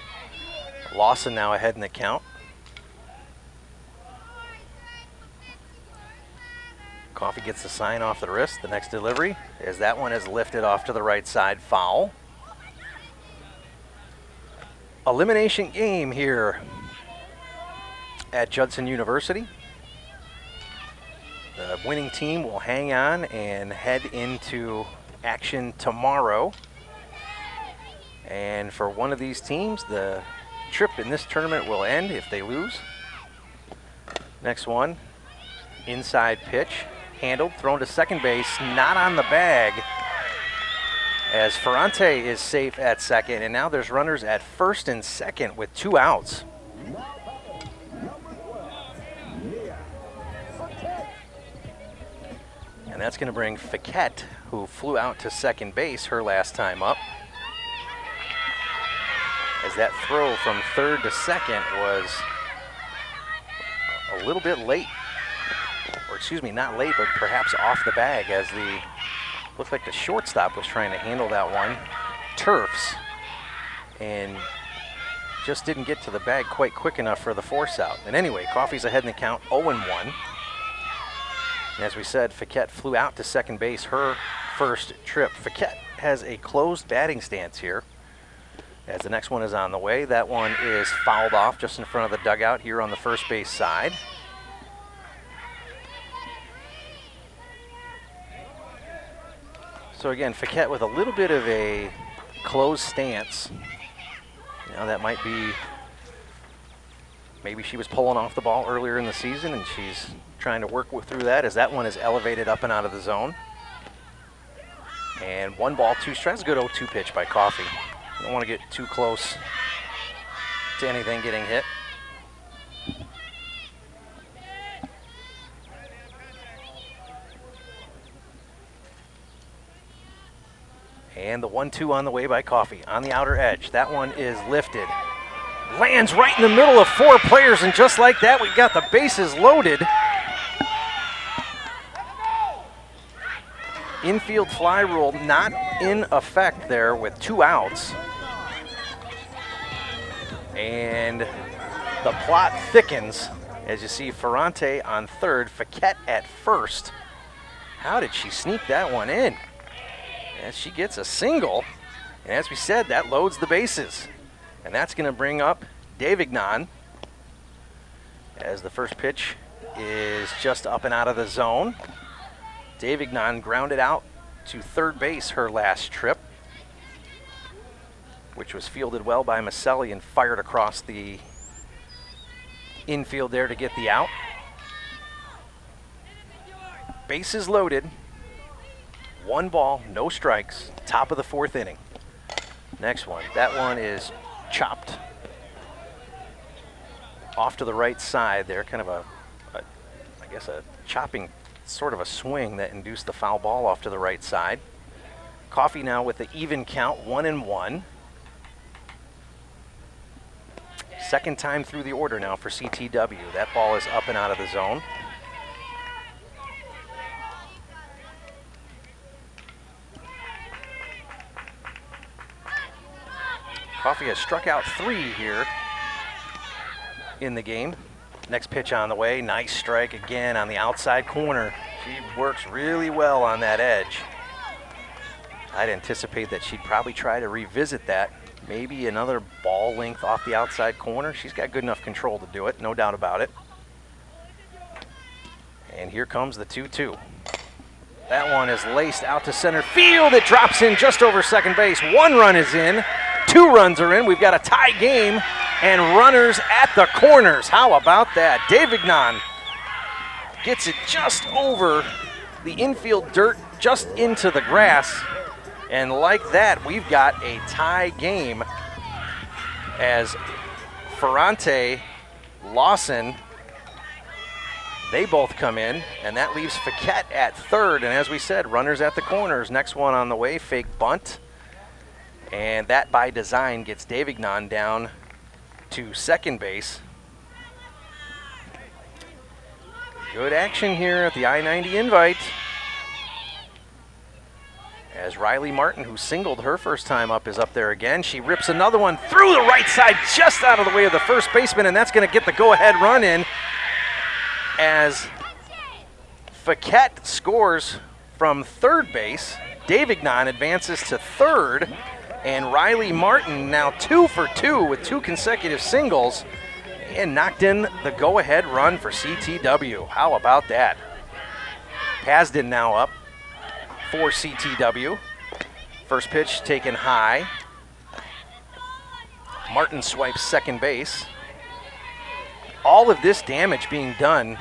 Lawson now ahead in the count. Coffey gets the sign off the wrist. The next delivery, as that one is lifted off to the right side, foul. Elimination game here at Judson University. The winning team will hang on and head into action tomorrow. And for one of these teams, the trip in this tournament will end if they lose. Next one, inside pitch, handled, thrown to second base, not on the bag, as Ferrante is safe at second, and now there's runners at first and second with 2 outs. And that's going to bring Fiquette, who flew out to second base her last time up, as that throw from third to second was a little bit late. Or excuse me, not late, but perhaps off the bag, as looked like the shortstop was trying to handle that one. turfs and just didn't get to the bag quite quick enough for the force out. And anyway, Coffey's ahead in the count, 0-1. And as we said, Fiquette flew out to second base her first trip. Fiquette has a closed batting stance here as the next one is on the way. That one is fouled off just in front of the dugout here on the first base side. So again, Fiquette with a little bit of a closed stance. You know, that might be, maybe she was pulling off the ball earlier in the season and she's trying to work through that as that one is elevated up and out of the zone. And 1 ball, 2 strikes. Good 0-2 pitch by Coffey. You don't want to get too close to anything getting hit. And the 1-2 on the way by Coffey on the outer edge. That one is lifted. Lands right in the middle of 4 players, and just like that, we've got the bases loaded. Infield fly rule not in effect there with 2 outs. And the plot thickens as you see Ferrante on third, Fiquette at first. How did she sneak that one in? As she gets a single, and as we said, that loads the bases. And that's going to bring up Davignon as the first pitch is just up and out of the zone. Davignon grounded out to third base her last trip, which was fielded well by Maselli and fired across the infield there to get the out. Bases loaded. 1 ball, no strikes, top of the 4th inning. Next one, that one is chopped off to the right side there, kind of I guess a chopping, sort of a swing that induced the foul ball off to the right side. Coffey now with the even count, 1-1. Second time through the order now for CTW. That ball is up and out of the zone. Coffey has struck out 3 here in the game. Next pitch on the way. Nice strike again on the outside corner. She works really well on that edge. I'd anticipate that she'd probably try to revisit that. Maybe another ball length off the outside corner. She's got good enough control to do it, no doubt about it. And here comes the 2-2. That one is laced out to center field. It drops in just over second base. 1 run is in. 2 runs are in. We've got a tie game and runners at the corners. How about that? Davignon gets it just over the infield dirt, just into the grass. And like that, we've got a tie game as Ferrante, Lawson, they both come in, and that leaves Fiquette at third. And as we said, runners at the corners. Next one on the way, fake bunt. And that by design gets Davignon down to second base. Good action here at the I-90 invite. As Riley Martin, who singled her first time up, is up there again. She rips another one through the right side, just out of the way of the first baseman, and that's going to get the go-ahead run in as Fiquette scores from third base. Davignon advances to third. And Riley Martin now 2 for 2 with 2 consecutive singles and knocked in the go-ahead run for CTW. How about that? Pasden now up for CTW. First pitch taken high. Martin swipes second base. All of this damage being done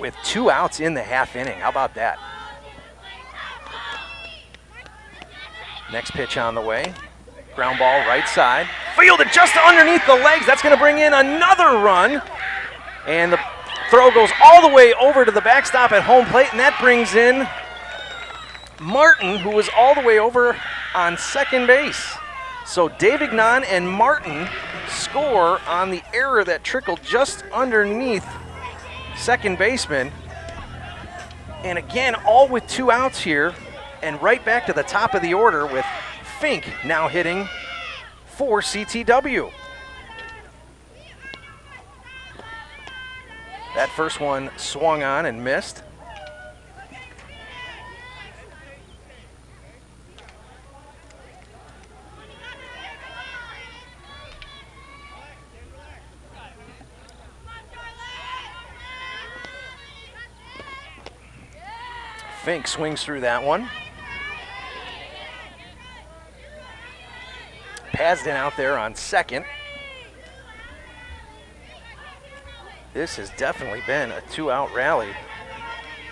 with 2 outs in the half inning. How about that? Next pitch on the way. Ground ball right side. Fielded just underneath the legs. That's going to bring in another run. And the throw goes all the way over to the backstop at home plate, and that brings in Martin, who was all the way over on second base. So Davignon and Martin score on the error that trickled just underneath second baseman. And again, all with 2 outs here. And right back to the top of the order with Fink now hitting for CTW. That first one swung on and missed. Fink swings through that one. Pasden out there on second. This has definitely been a two-out rally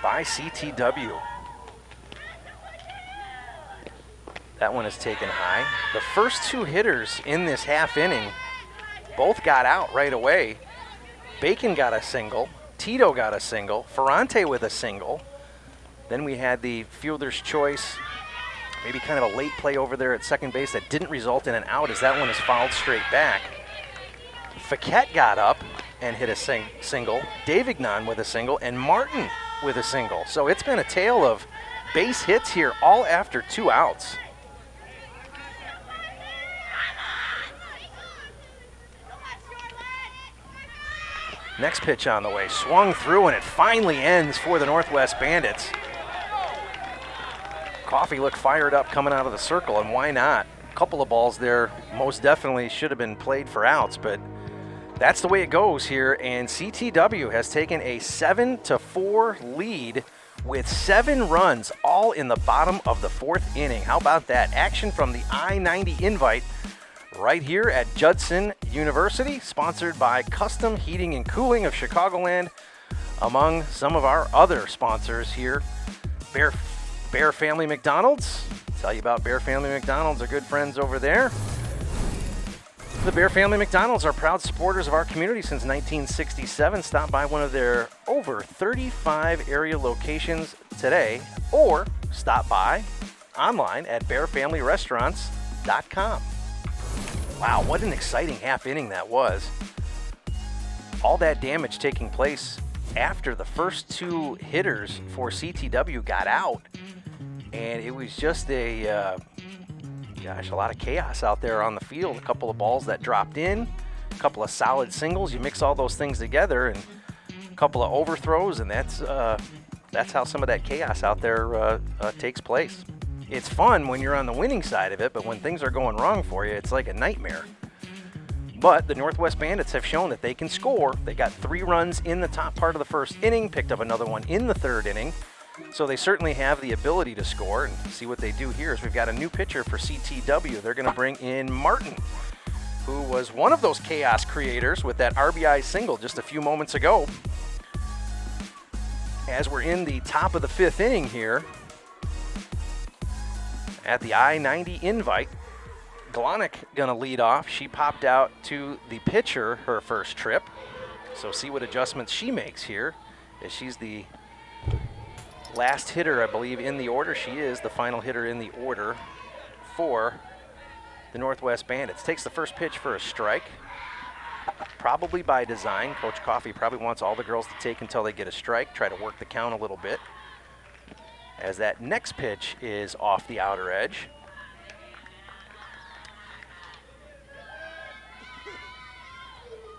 by CTW. That one is taken high. The first two hitters in this half inning both got out right away. Bacon got a single, Tito got a single, Ferrante with a single. Then we had the fielder's choice, maybe kind of a late play over there at second base that didn't result in an out as that one is fouled straight back. Faquette got up and hit a single, Davignon with a single, and Martin with a single. So it's been a tale of base hits here all after two outs. Next pitch on the way, swung through, and it finally ends for the Northwest Bandits. Coffey looked fired up coming out of the circle, and why not? A couple of balls there most definitely should have been played for outs, but that's the way it goes here, and CTW has taken a 7-4 lead with 7 runs, all in the bottom of the fourth inning. How about that? Action from the I-90 invite right here at Judson University, sponsored by Custom Heating and Cooling of Chicagoland, among some of our other sponsors here. Bear Family McDonald's. Tell you about Bear Family McDonald's, our good friends over there. The Bear Family McDonald's are proud supporters of our community since 1967. Stop by one of their over 35 area locations today, or stop by online at bearfamilyrestaurants.com. Wow, what an exciting half inning that was. All that damage taking place after the first two hitters for CTW got out, and it was just a lot of chaos out there on the field. A couple of balls that dropped in, a couple of solid singles. You mix all those things together, and a couple of overthrows, and that's how some of that chaos out there takes place. It's fun when you're on the winning side of it, but when things are going wrong for you, it's like a nightmare. But the Northwest Bandits have shown that they can score. They got 3 runs in the top part of the first inning, picked up another one in the third inning. So they certainly have the ability to score. And see what they do here is we've got a new pitcher for CTW. They're going to bring in Martin, who was one of those chaos creators with that RBI single just a few moments ago. As we're in the top of the 5th inning here at the I-90 invite, Glonick going to lead off. She popped out to the pitcher her first trip. So see what adjustments she makes here, as she's the last hitter, I believe, in the order. She is the final hitter in the order for the Northwest Bandits. Takes the first pitch for a strike, probably by design. Coach Coffey probably wants all the girls to take until they get a strike, try to work the count a little bit, as that next pitch is off the outer edge.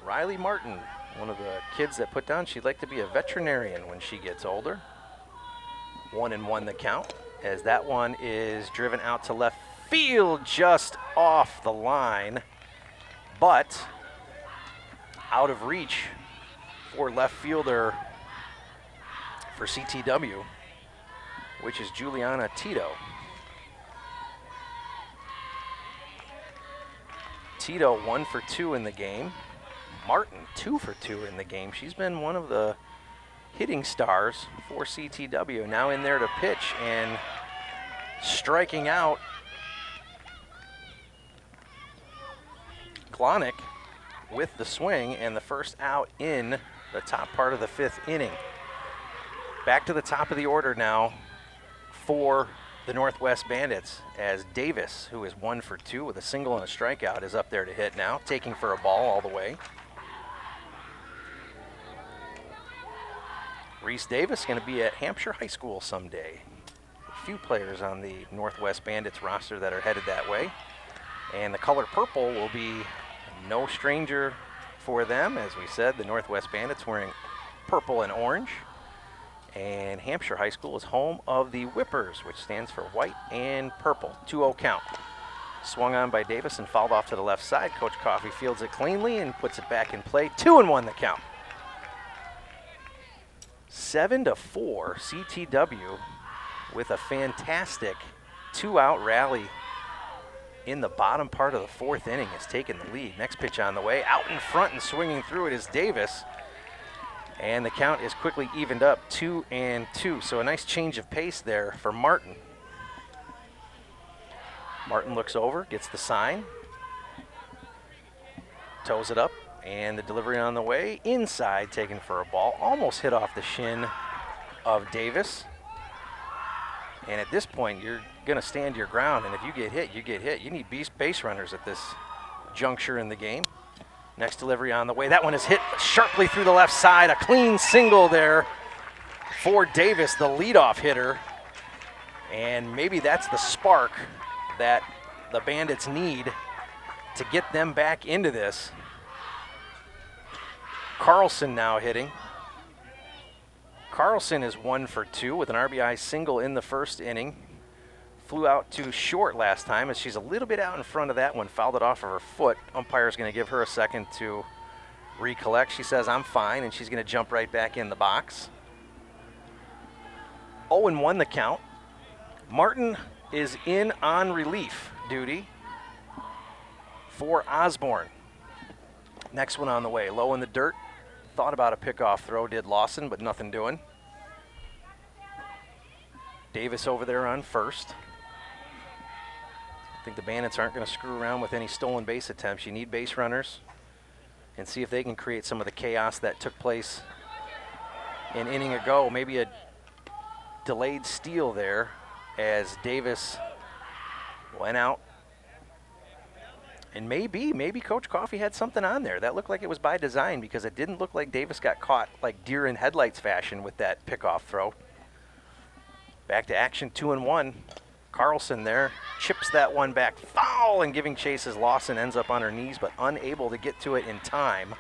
Riley Martin, one of the kids that put down she'd like to be a veterinarian when she gets older. 1-1 the count, as that one is driven out to left field, just off the line, but out of reach for left fielder for CTW, which is Juliana Tito. Tito 1 for 2 in the game. Martin 2 for 2 in the game. She's been one of the hitting stars for CTW. Now in there to pitch and striking out Glonick with the swing, and the first out in the top part of the 5th inning. Back to the top of the order now for the Northwest Bandits, as Davis, who is 1 for 2 with a single and a strikeout, is up there to hit now, taking for a ball all the way. Reese Davis going to be at Hampshire High School someday. few players on the Northwest Bandits roster that are headed that way. And the color purple will be no stranger for them. As we said, the Northwest Bandits wearing purple and orange. And Hampshire High School is home of the Whippers, which stands for white and purple. 2-0 count. Swung on by Davis and fouled off to the left side. Coach Coffey fields it cleanly and puts it back in play. 2-1 the count. 7-4 CTW with a fantastic 2-out rally in the bottom part of the fourth inning has taken the lead. Next pitch on the way. Out in front and swinging through it is Davis. And the count is quickly evened up, 2-2. So a nice change of pace there for Martin. Martin looks over, gets the sign, toes it up, and the delivery on the way. Inside, taken for a ball. Almost hit off the shin of Davis. And at this point, you're going to stand your ground. And if you get hit, you get hit. You need base runners at this juncture in the game. Next delivery on the way. That one is hit sharply through the left side. A clean single there for Davis, the leadoff hitter. And maybe that's the spark that the Bandits need to get them back into this. Carlson now hitting. Carlson is 1 for 2 with an RBI single in the first inning. Flew out too short last time as she's a little bit out in front of that one, fouled it off of her foot. Umpire's going to give her a second to recollect. She says, I'm fine, and she's going to jump right back in the box. 0-1 the count. Martin is in on relief duty for Osborne. Next one on the way, low in the dirt. Thought about a pickoff throw, did Lawson, but nothing doing. Davis over there on first. I think the Bandits aren't going to screw around with any stolen base attempts. You need base runners and see if they can create some of the chaos that took place an inning ago. Maybe a delayed steal there as Davis went out. And maybe Coach Coffey had something on there. That looked like it was by design because it didn't look like Davis got caught like deer in headlights fashion with that pickoff throw. Back to action, 2-1. Carlson there chips that one back foul, and giving chase as Lawson ends up on her knees but unable to get to it in time.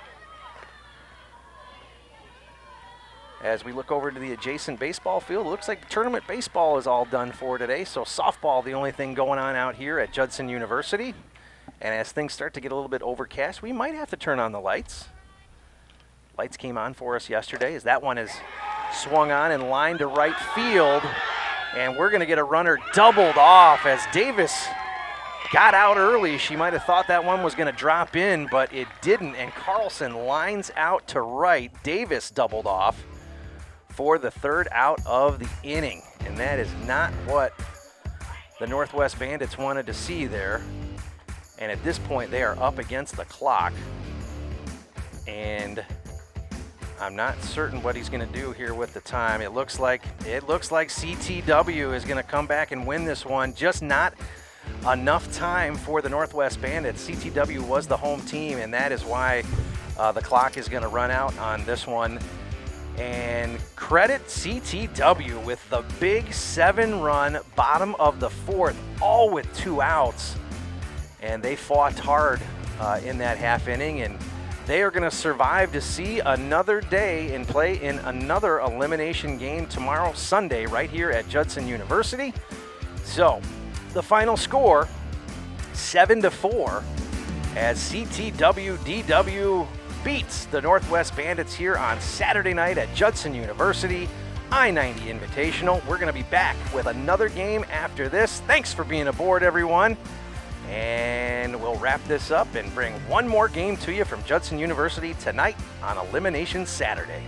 As we look over to the adjacent baseball field, it looks like tournament baseball is all done for today, so softball the only thing going on out here at Judson University. And as things start to get a little bit overcast, we might have to turn on the lights. Lights came on for us yesterday as that one is swung on and lined to right field. And we're going to get a runner doubled off as Davis got out early. She might have thought that one was going to drop in, but it didn't. And Carlson lines out to right. Davis doubled off for the third out of the inning. And that is not what the Northwest Bandits wanted to see there. And at this point, they are up against the clock. And I'm not certain what he's going to do here with the time. It looks like CTW is going to come back and win this one. Just not enough time for the Northwest Bandits. CTW was the home team, and that is why the clock is going to run out on this one. And credit CTW with the big 7-run bottom of the fourth, all with 2 outs. And they fought hard in that half inning, and they are going to survive to see another day and play in another elimination game tomorrow, Sunday, right here at Judson University. So, the final score, 7-4, as CTW DW beats the Northwest Bandits here on Saturday night at Judson University, I-90 Invitational. We're going to be back with another game after this. Thanks for being aboard, everyone. And we'll wrap this up and bring one more game to you from Judson University tonight on Elimination Saturday.